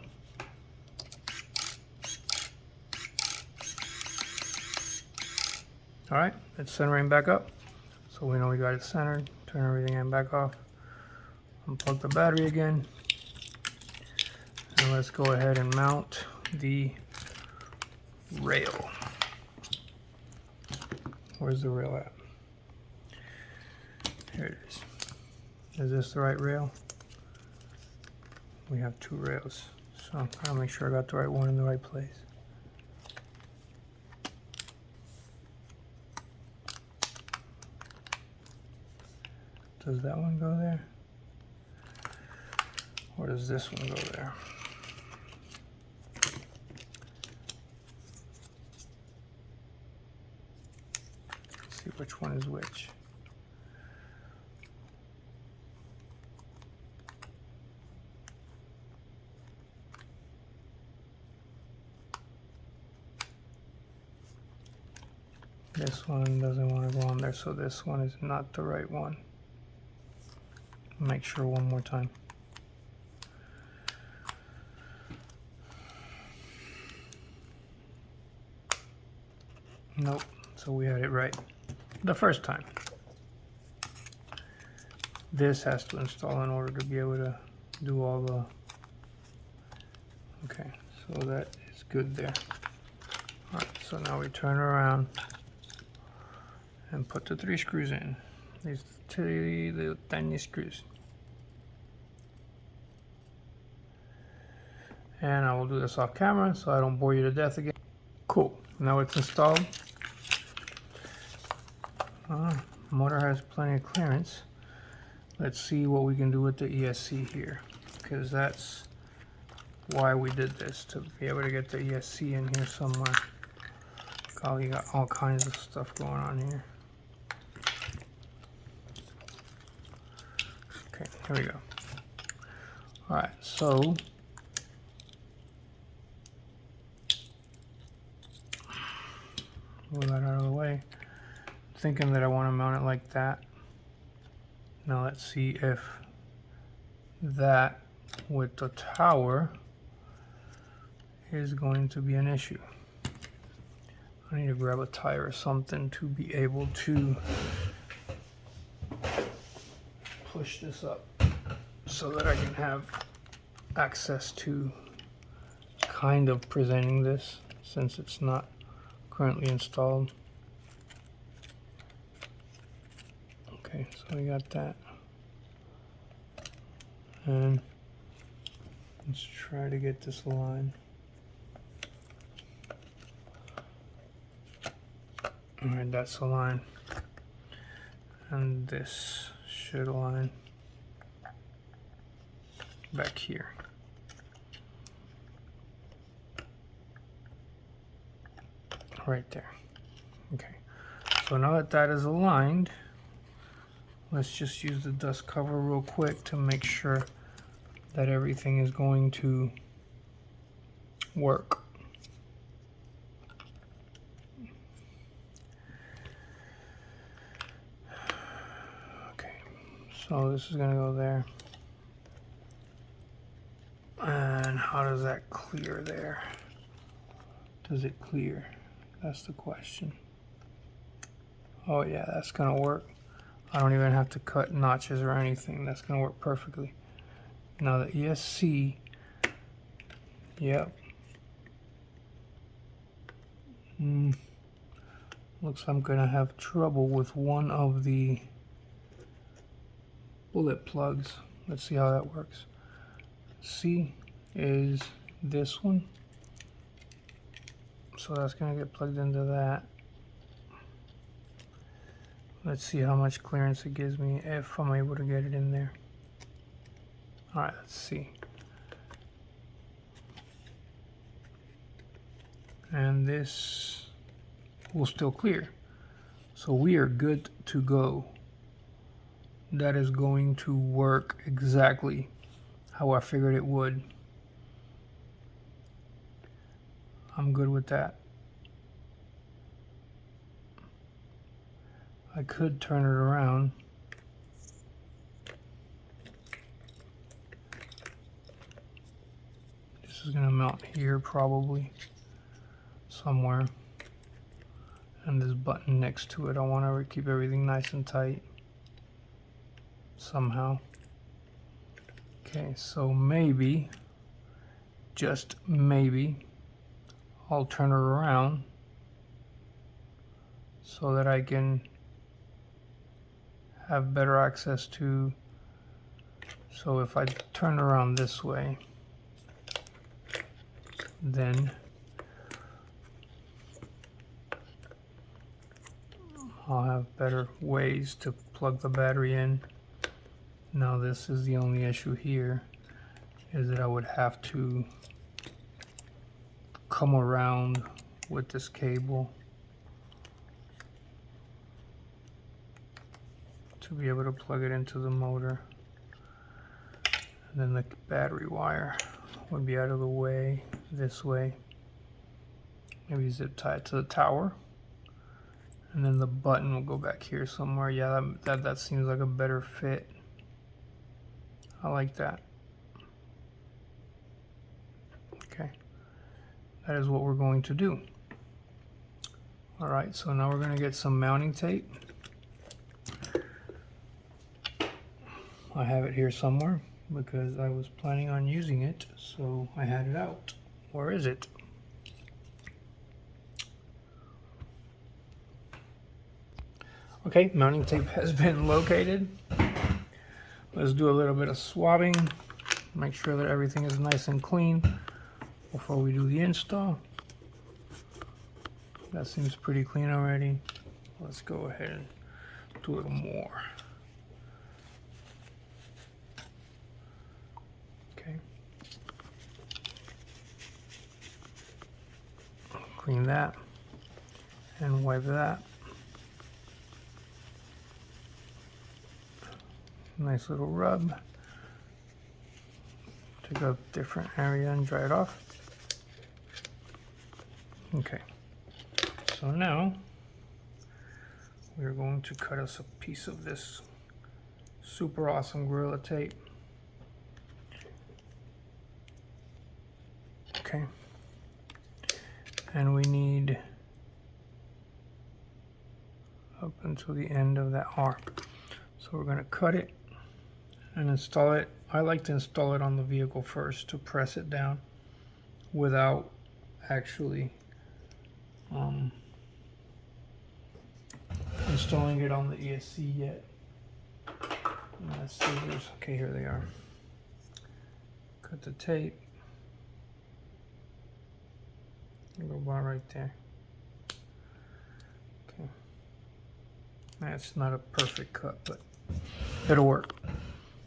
Speaker 1: Alright, it's centering back up. So we know we got it centered. Turn everything back off. Unplug the battery again. And let's go ahead and mount the rail. Where's the rail at? Here it is. Is this the right rail? We have two rails, so I'm trying to make sure I got the right one in the right place. Does that one go there? Or does this one go there? Let's see which one is which. This one doesn't want to go on there, so this one is not the right one. Make sure one more time. Nope, so we had it right the first time. This has to install in order to be able to do all the... Okay, so that is good there. Alright, so now we turn around and put the 3 screws in. These 3 little tiny screws. And I will do this off camera so I don't bore you to death again. Cool, now it's installed. Motor has plenty of clearance. Let's see what we can do with the ESC here, because that's why we did this, to be able to get the ESC in here somewhere. Oh, you got all kinds of stuff going on here. Okay, here we go. Alright, so move that out of the way. Thinking that I want to mount it like that. Now let's see if that with the tower is going to be an issue. I need to grab a tire or something to be able to push this up so that I can have access to kind of presenting this since it's not currently installed. Okay, so we got that. And let's try to get this aligned. Alright, that's aligned. And this should align back here. Right there. Okay, so now that that is aligned, let's just use the dust cover real quick to make sure that everything is going to work. Okay, so this is gonna go there. And how does that clear there? Does it clear? That's the question. Oh yeah, that's gonna work. I don't even have to cut notches or anything. That's gonna work perfectly. Now the ESC, yep. Looks like I'm gonna have trouble with one of the bullet plugs. Let's see how that works. C is this one. So that's gonna get plugged into that. Let's see how much clearance it gives me if I'm able to get it in there. Alright, let's see. And this will still clear. So we are good to go. That is going to work exactly how I figured it would. I'm good with that. I could turn it around. This is gonna mount here probably, somewhere. And this button next to it, I want to keep everything nice and tight somehow. Okay, so maybe, just maybe, I'll turn it around so that I can have better access to So if I turn around this way, then I'll have better ways to plug the battery in. Now this is the only issue here, is that I would have to come around with this cable to be able to plug it into the motor. And then the battery wire would be out of the way this way. Maybe zip tie it to the tower. And then the button will go back here somewhere. Yeah, that seems like a better fit. I like that. Okay, that is what we're going to do. All right, so now we're going to get some mounting tape. I have it here somewhere because I was planning on using it, so I had it out. Where is it? Okay, mounting tape has been located. Let's do a little bit of swabbing, make sure that everything is nice and clean before we do the install. That seems pretty clean already. Let's go ahead and do a little more. Okay. Clean that and wipe that. Nice little rub. Take a different area and dry it off. Okay, so now we're going to cut us a piece of this super awesome Gorilla tape. Okay, and we need up until the end of that arc. So we're going to cut it and install it. I like to install it on the vehicle first to press it down without actually installing it on the ESC yet. Scissors. Okay, here they are. Cut the tape. Go about right there. Okay. That's not a perfect cut, but it'll work.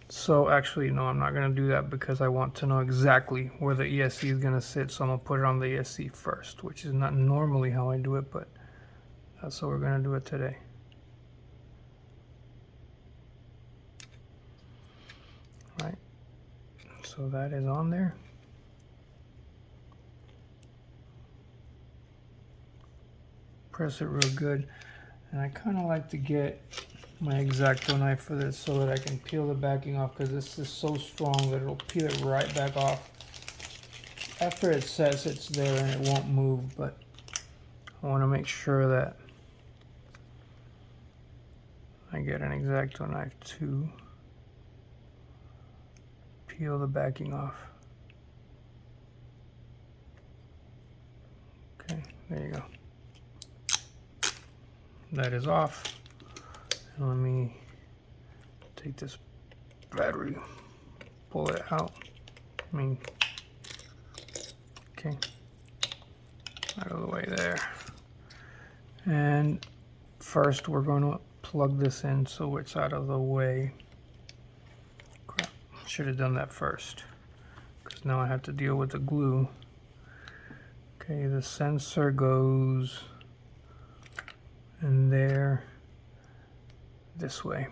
Speaker 1: So actually, no, I'm not going to do that because I want to know exactly where the ESC is going to sit. So I'm going to put it on the ESC first, which is not normally how I do it, but that's how we're going to do it today. All right. So that is on there. Press it real good. And I kind of like to get my X-Acto knife for this so that I can peel the backing off, because this is so strong that it'll peel it right back off. After it sets, it's there and it won't move, but I want to make sure that I get an X-Acto knife to peel the backing off. Okay, there you go. That is off. And let me take this battery, pull it out. Okay, out of the way there. And first we're going to plug this in so it's out of the way. Crap, should have done that first, because now I have to deal with the glue. Okay, the sensor goes in there this way.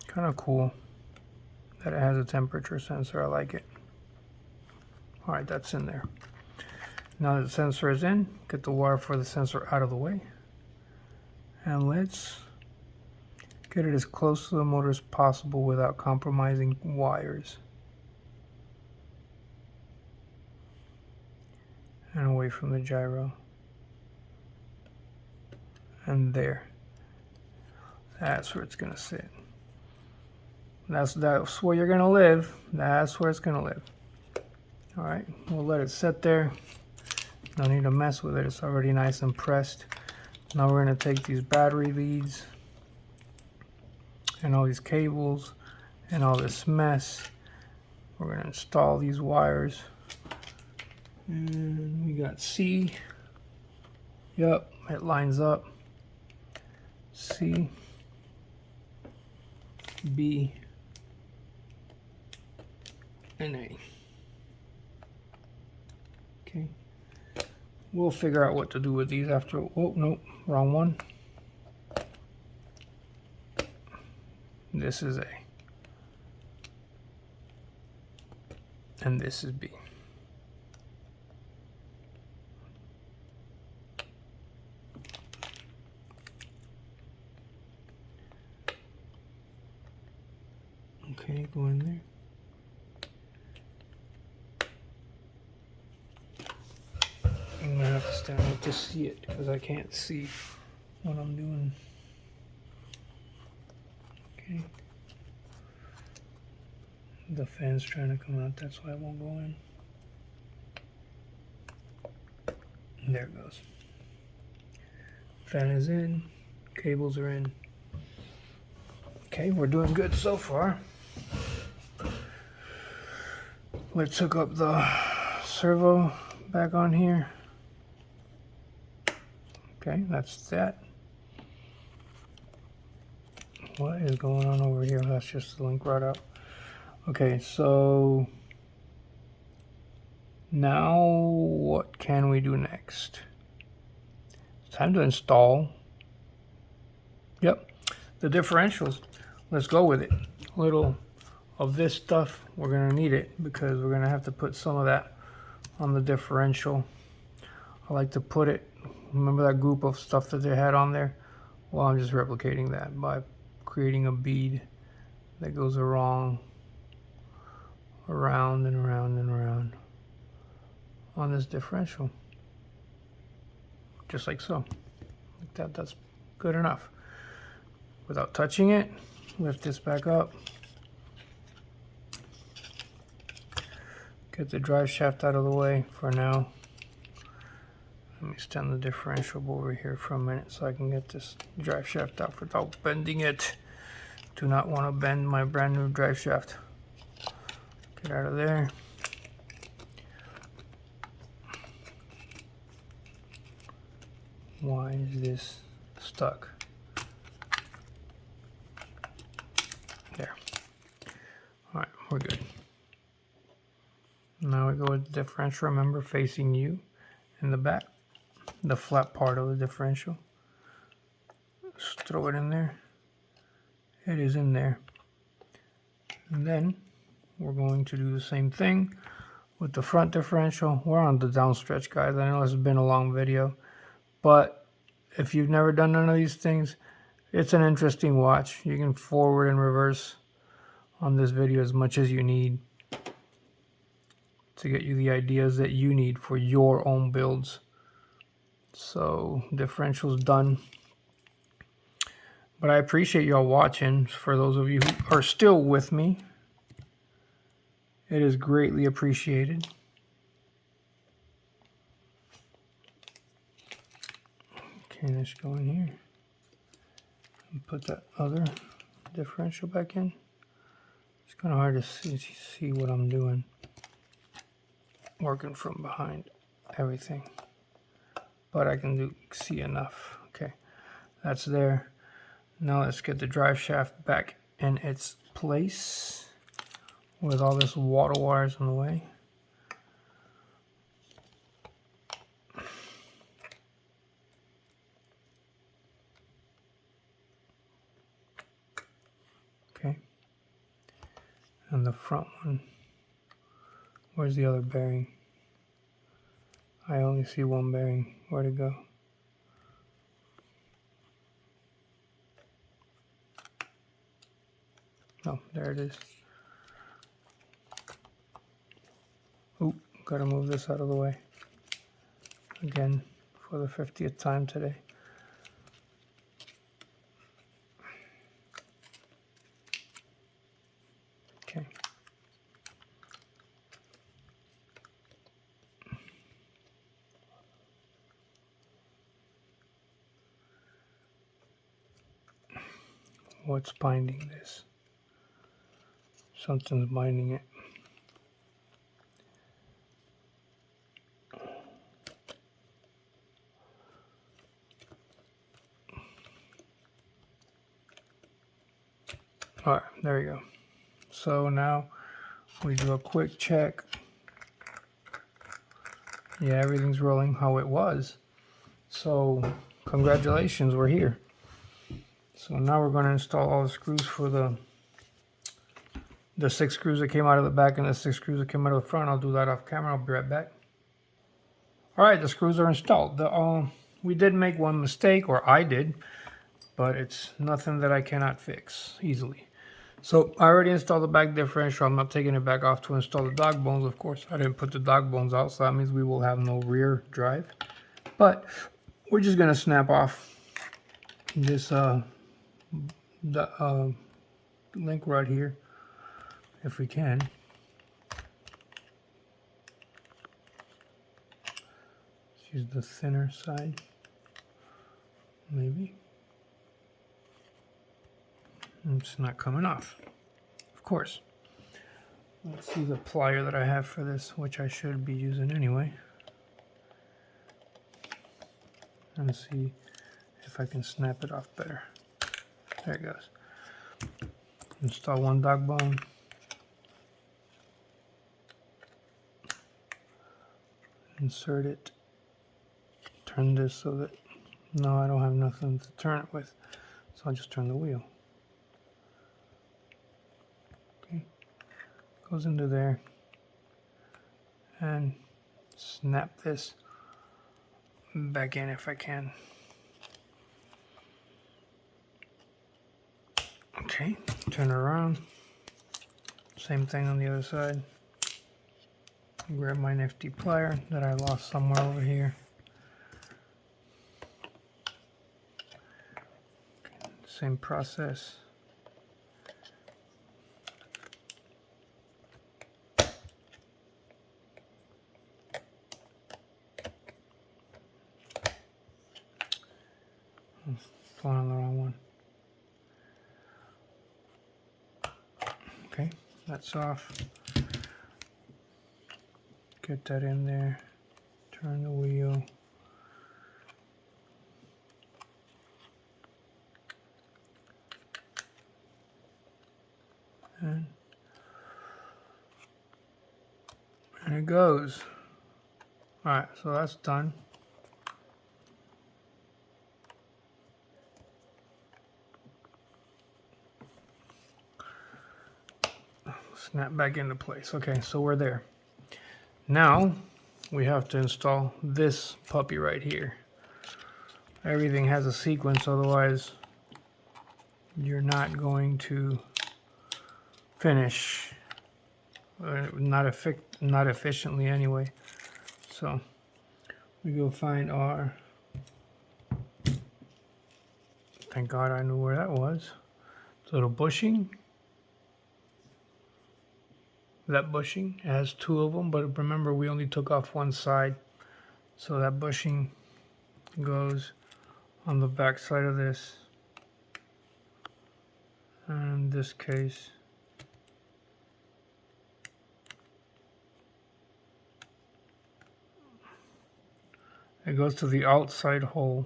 Speaker 1: Kind of cool that it has a temperature sensor. I like it. All right, that's in there. Now that the sensor is in, get the wire for the sensor out of the way. And let's get it as close to the motor as possible without compromising wires. And away from the gyro. And there. That's where it's going to sit. That's where you're going to live. That's where it's going to live. All right, we'll let it sit there. No need to mess with it. It's already nice and pressed. Now we're going to take these battery leads and all these cables and all this mess. We're going to install these wires. And we got C. Yep, it lines up. C, B, and A. Okay. We'll figure out what to do with these after. Oh, nope, wrong one. This is A. And this is B. Okay, go in there. I'm gonna have to stand up to see it because I can't see what I'm doing. Okay. The fan's trying to come out, that's why it won't go in. And there it goes. Fan is in, cables are in. Okay, we're doing good so far. Let's hook up the servo back on here. Okay, that's that. What is going on over here? That's just the link right up. Okay, so now what can we do next? It's time to install. Yep, the differentials. Let's go with it. A little of this stuff, we're gonna need it because we're gonna have to put some of that on the differential. I like to put it, remember that group of stuff that they had on there? Well, I'm just replicating that by creating a bead that goes around and around and around on this differential. Just like so. Like that, that's good enough. Without touching it, lift this back up. Get the drive shaft out of the way for now. Let me stand the differential over here for a minute so I can get this drive shaft out without bending it. Do not want to bend my brand new drive shaft. Get out of there. Why is this stuck? There. Alright, we're good. Now we go with the differential, remember, facing you in the back, the flat part of the differential. Just throw it in there. It is in there. And then we're going to do the same thing with the front differential. We're on the downstretch, guys. I know this has been a long video, but if you've never done none of these things, it's an interesting watch. You can forward and reverse on this video as much as you need to get you the ideas that you need for your own builds. So differential's done. But I appreciate y'all watching. For those of you who are still with me, it is greatly appreciated. Okay, let's go in here and put that other differential back in. It's kind of hard to see what I'm doing. Working from behind everything, but I can see enough. Okay, that's there. Now let's get the drive shaft back in its place with all this water wires in the way. Okay, and the front one, where's the other bearing? I only see one bearing. Where'd it go? Oh, there it is. Oop, gotta move this out of the way. Again, for the 50th time today. Okay. What's binding this? Something's binding it. All right, there we go. So now we do a quick check. Yeah, everything's rolling how it was. So congratulations, we're here. So now we're going to install all the screws for the 6 screws that came out of the back and the 6 screws that came out of the front. I'll do that off camera. I'll be right back. All right, the screws are installed. We did make one mistake, or I did, but it's nothing that I cannot fix easily. So I already installed the back differential. I'm not taking it back off to install the dog bones. Of course, I didn't put the dog bones out, so that means we will have no rear drive. But we're just gonna snap off this link right here, if we can. Let's use the thinner side, maybe. It's not coming off, of course. Let's see the plier that I have for this, which I should be using anyway. And see if I can snap it off better. There it goes. Install one dog bone. Insert it. Turn this so that, no, I don't have nothing to turn it with. So I'll just turn the wheel. Okay. Goes into there. And snap this back in if I can. Okay, turn it around. Same thing on the other side. Grab my nifty plier that I lost somewhere over here. Same process. Going on the wrong one. Okay, that's off. Get that in there. Turn the wheel. And it goes. Alright, so that's done. Snap back into place. Okay, so we're there. Now we have to install this puppy right here. Everything has a sequence, otherwise you're not going to finish, not efficiently anyway. So we go find our, thank God I knew where that was. Little bushing. That bushing has 2 of them, but remember we only took off one side, so that bushing goes on the back side of this. And in this case, it goes to the outside hole.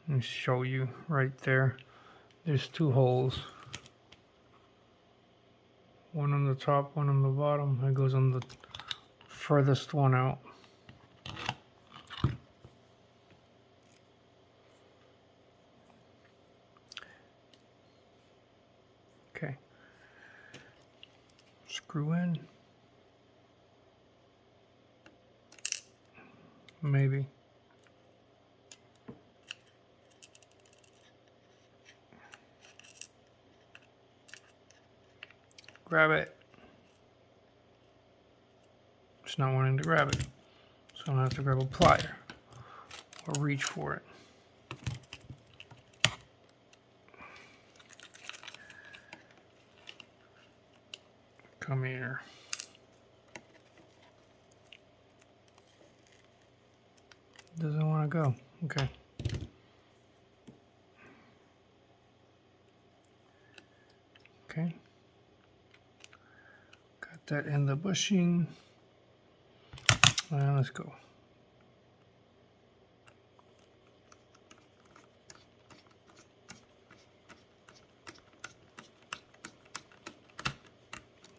Speaker 1: Let me show you right there. There's 2 holes. One on the top, one on the bottom. It goes on the furthest one out. Okay. Screw in. Maybe. Grab it. It's not wanting to grab it. So I'm going to have to grab a plier or reach for it. Come here. Doesn't want to go. Okay. Okay. Got that in the bushing. Let's go.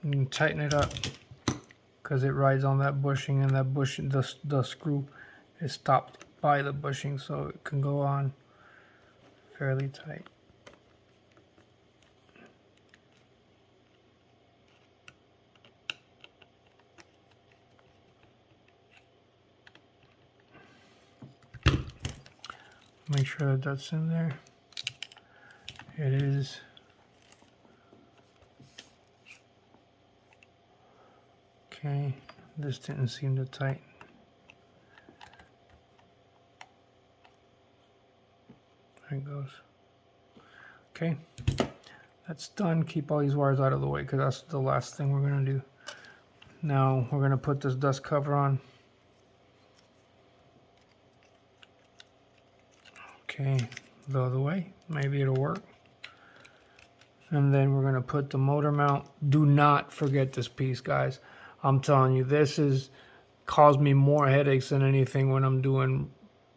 Speaker 1: And tighten it up because it rides on that bushing, and that bushing, the screw is stopped by the bushing, so it can go on fairly tight. Make sure that that's in there. It is. Okay, this didn't seem to tighten. There it goes. Okay, that's done. Keep all these wires out of the way because that's the last thing we're going to do. Now we're going to put this dust cover on. Okay, the other way. Maybe it'll work. And then we're going to put the motor mount. Do not forget this piece, guys. I'm telling you, this has caused me more headaches than anything when I'm doing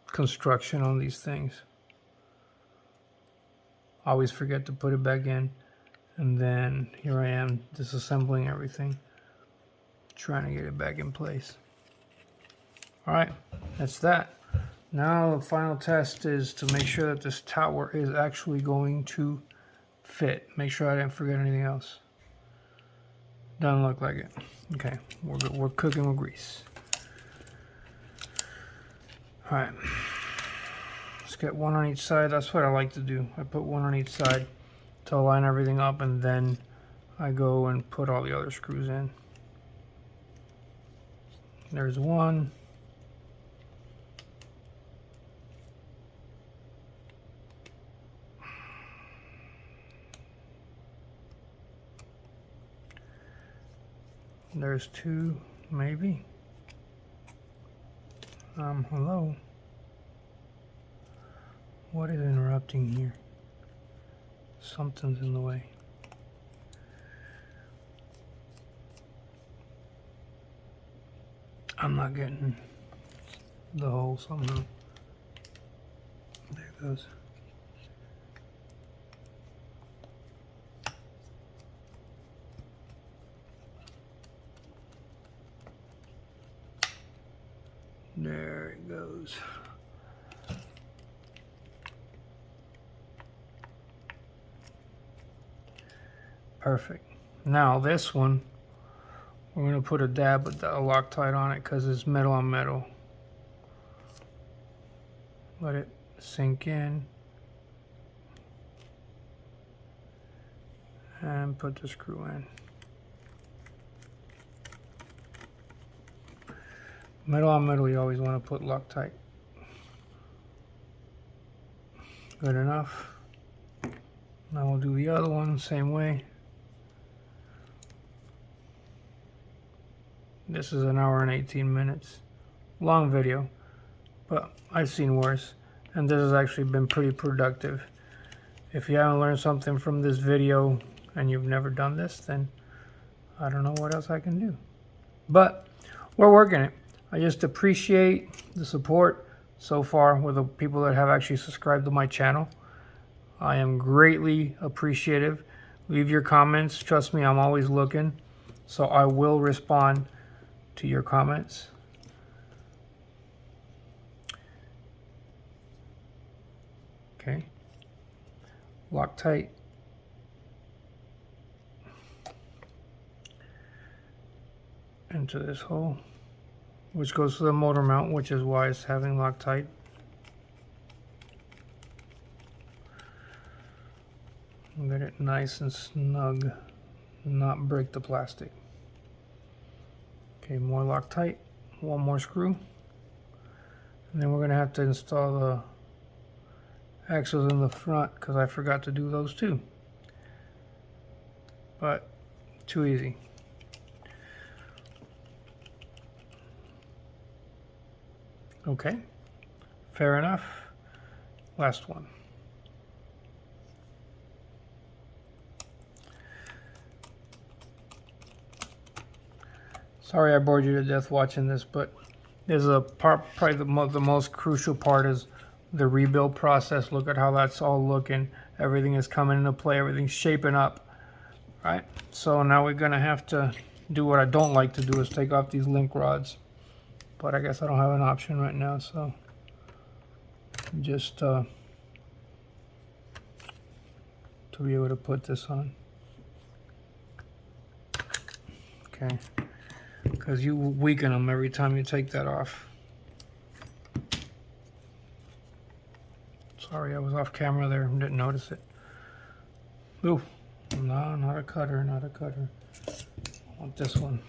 Speaker 1: construction on these things. I always forget to put it back in. And then here I am disassembling everything, trying to get it back in place. All right, that's that. Now the final test is to make sure that this tower is actually going to fit. Make sure I didn't forget anything else. Doesn't look like it. Okay, we're cooking with grease. All right, let's get one on each side. That's what I like to do. I put one on each side to line everything up, and then I go and put all the other screws in. There's one. There's two, maybe. Hello. What is interrupting here? Something's in the way. I'm not getting the hole somehow. There it goes. There it goes. Perfect. Now this one, we're going to put a dab of the Loctite on it because it's metal on metal. Let it sink in. And put the screw in. Metal on metal, you always want to put Loctite. Good enough. Now we'll do the other one, same way. This is an hour and 18 minutes. Long video, but I've seen worse. And this has actually been pretty productive. If you haven't learned something from this video and you've never done this, then I don't know what else I can do. But we're working it. I just appreciate the support so far with the people that have actually subscribed to my channel. I am greatly appreciative. Leave your comments. Trust me, I'm always looking. So I will respond to your comments. Okay. Loctite. Into this hole, which goes to the motor mount, which is why it's having Loctite. Get it nice and snug, not break the plastic. Okay, more Loctite, one more screw, and then we're going to have to install the axles in the front because I forgot to do those too. But too easy. Okay, fair enough. Last one. Sorry I bored you to death watching this, but there's a part, probably the most crucial part is the rebuild process. Look at how that's all looking. Everything is coming into play. Everything's shaping up. Right? So now we're going to have to do what I don't like to do, is take off these link rods. But I guess I don't have an option right now, so just to be able to put this on. Okay. Because you weaken them every time you take that off. Sorry, I was off camera there and didn't notice it. Ooh, no, not a cutter, not a cutter. I want this one.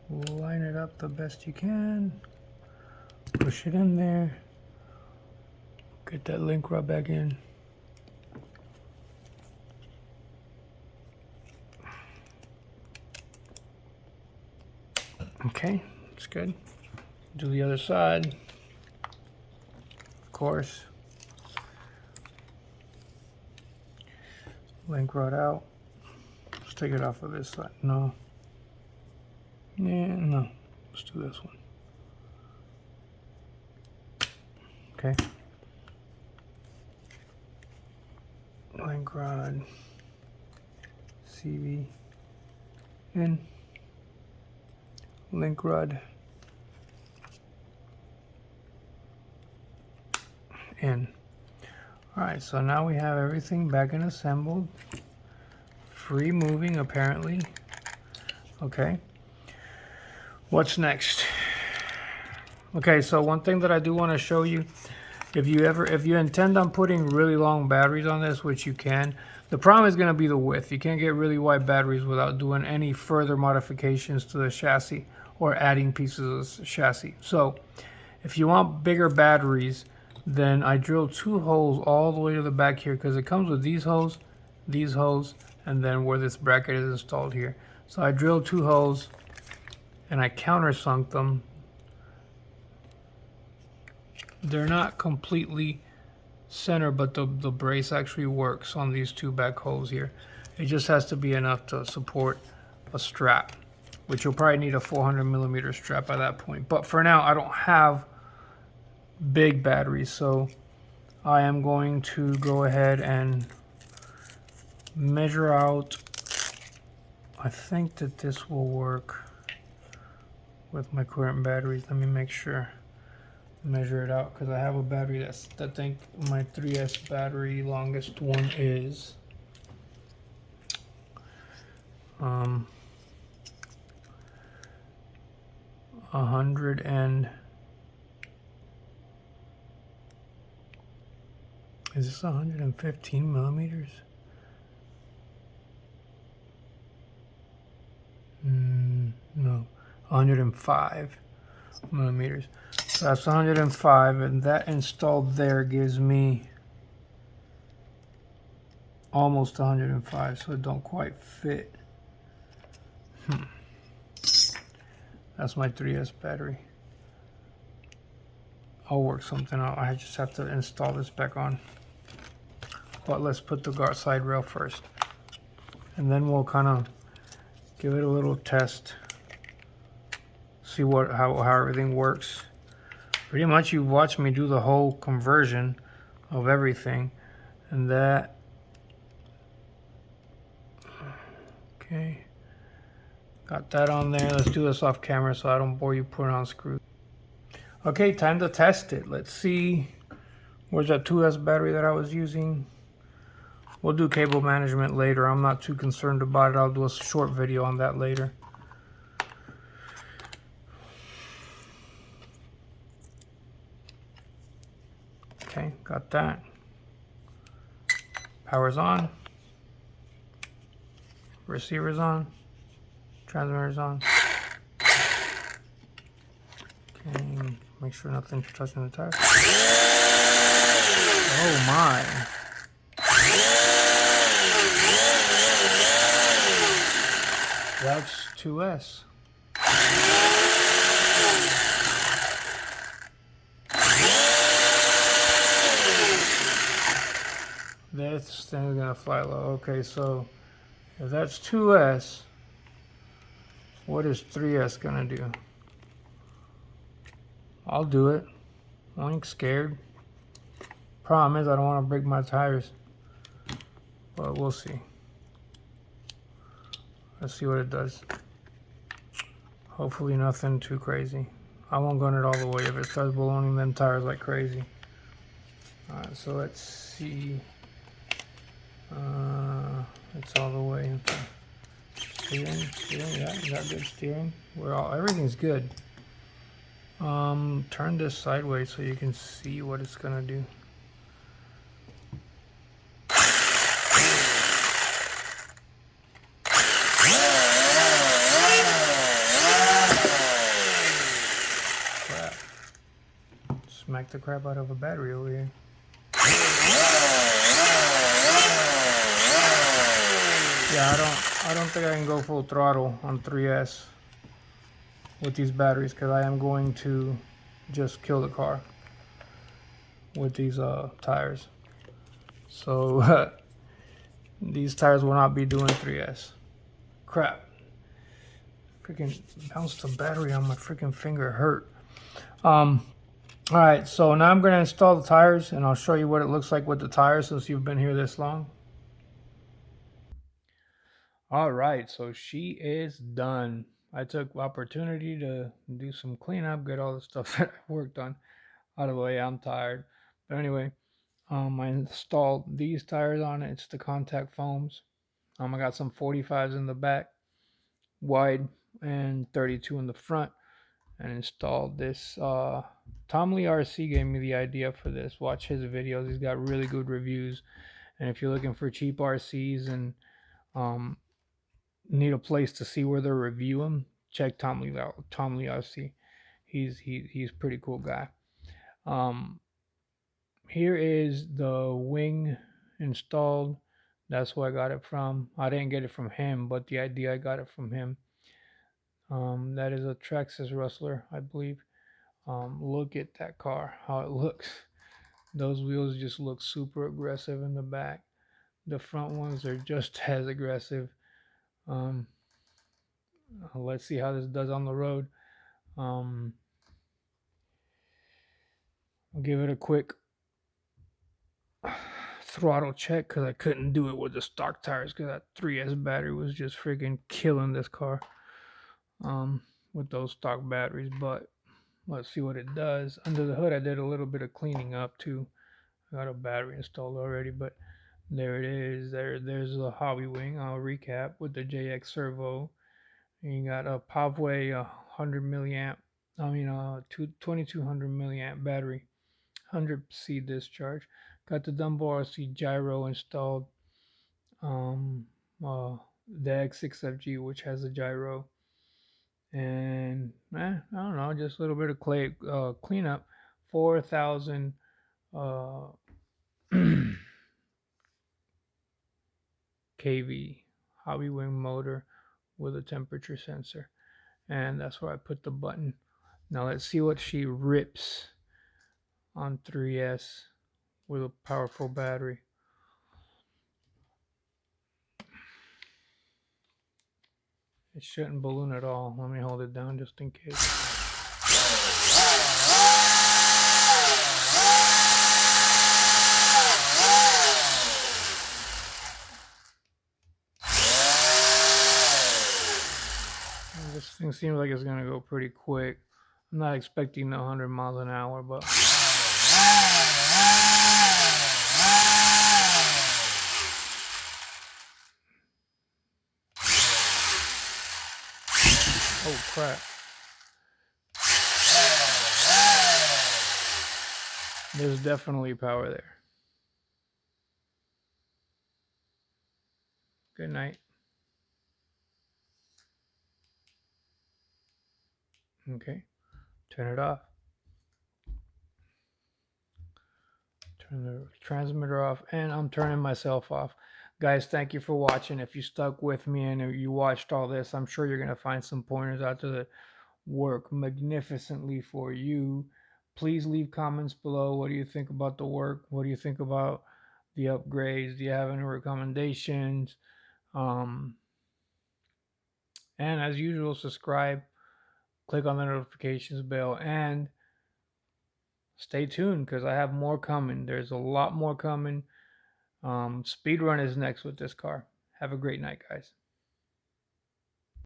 Speaker 1: Line it up the best you can. Push it in there. Get that link rod back in. Okay, that's good. Do the other side, of course. Link rod out. Let's take it off of this side. No. Yeah, no. Let's do this one. Okay. Link rod. CV in. Link rod in. Alright, so now we have everything back and assembled. Free moving apparently. Okay. What's next? Okay, so one thing that I do want to show you, if you intend on putting really long batteries on this, which you can, the problem is going to be the width. You can't get really wide batteries without doing any further modifications to the chassis or adding pieces of chassis. So if you want bigger batteries, then I drilled 2 holes all the way to the back here, because it comes with these holes, and then where this bracket is installed here. So I drilled 2 holes and I countersunk them. They're not completely center, but the brace actually works on these 2 back holes here. It just has to be enough to support a strap, which you'll probably need a 400mm strap by that point. But for now, I don't have big batteries, so I am going to go ahead and measure out. I think that this will work with my current batteries. Let me make sure. Measure it out, because I have a battery that's, I think my 3S battery longest one is 100 and is this 115 millimeters? No, 105 millimeters. So that's 105, and that installed there gives me almost 105, so it don't quite fit. That's my 3S battery. I'll work something out. I just have to install this back on. But let's put the guard side rail first, and then we'll kind of give it a little test, see how everything works. Pretty much you've watched me do the whole conversion of everything, and that, okay, got that on there. Let's do this off camera so I don't bore you putting on screws. Okay, time to test it. Let's see, where's that 2S battery that I was using? We'll do cable management later. I'm not too concerned about it. I'll do a short video on that later. Okay, got that. Power's on. Receiver's on. Transmitter's on. Okay, make sure nothing's touching the tire. Oh my. That's 2S. This thing is gonna fly low. Okay, so if that's 2S, what is 3S gonna do? I'll do it. I ain't scared. Problem is I don't want to break my tires, but we'll see. Let's see what it does. Hopefully nothing too crazy. I won't gun it all the way if it starts ballooning them tires like crazy. Alright, so let's see. It's all the way. Steering, yeah, you got good steering. Everything's good. Turn this sideways so you can see what it's gonna do. Crap. Smack the crap out of a battery over here. Yeah, I don't think I can go full throttle on 3S with these batteries because I am going to just kill the car with these tires. So these tires will not be doing 3S. Crap. Freaking bounced the battery on my freaking finger. It hurt. Alright, so now I'm going to install the tires and I'll show you what it looks like with the tires since you've been here this long. Alright, so she is done. I took opportunity to do some cleanup, get all the stuff that I worked on out of the way. I'm tired. But anyway, I installed these tires on it. It's the contact foams. I got some 45s in the back, wide, and 32 in the front. And installed this. Tom Lee RC gave me the idea for this. Watch his videos. He's got really good reviews. And if you're looking for cheap RCs and need a place to see where they review them, check Tom Lee RC. He's a pretty cool guy. Here is the wing installed. That's where I got it from. I didn't get it from him, but the idea I got it from him. That is a Traxxas Rustler, I believe. Look at that car, how it looks. Those wheels just look super aggressive in the back. The front ones are just as aggressive. Let's see how this does on the road. I'll give it a quick throttle check because I couldn't do it with the stock tires because that 3S battery was just freaking killing this car with those stock batteries. But let's see what it does. Under the hood I did a little bit of cleaning up too. I got a battery installed already, but there it is. There's the hobby wing. I'll recap with the JX servo. And you got a Pavway 100 milliamp. 2200 milliamp battery, 100C discharge. Got the Dunbar RC gyro installed. The X6FG, which has a gyro, and I don't know, just a little bit of cleanup. 4,000 kV hobby wing motor with a temperature sensor, and that's where I put the button. Now let's see what she rips on 3S with a powerful battery. It shouldn't balloon at all. Let me hold it down just in case. This thing seems like it's gonna go pretty quick. I'm not expecting 100 miles an hour, but oh crap. There's definitely power there. Good night. Okay, turn it off. Turn the transmitter off, and I'm turning myself off. Guys, thank you for watching. If you stuck with me and you watched all this, I'm sure you're going to find some pointers out there that work magnificently for you. Please leave comments below. What do you think about the work? What do you think about the upgrades? Do you have any recommendations? And as usual, subscribe, click on the notifications bell, and stay tuned because I have more coming. There's a lot more coming. Speedrun is next with this car. Have a great night, guys.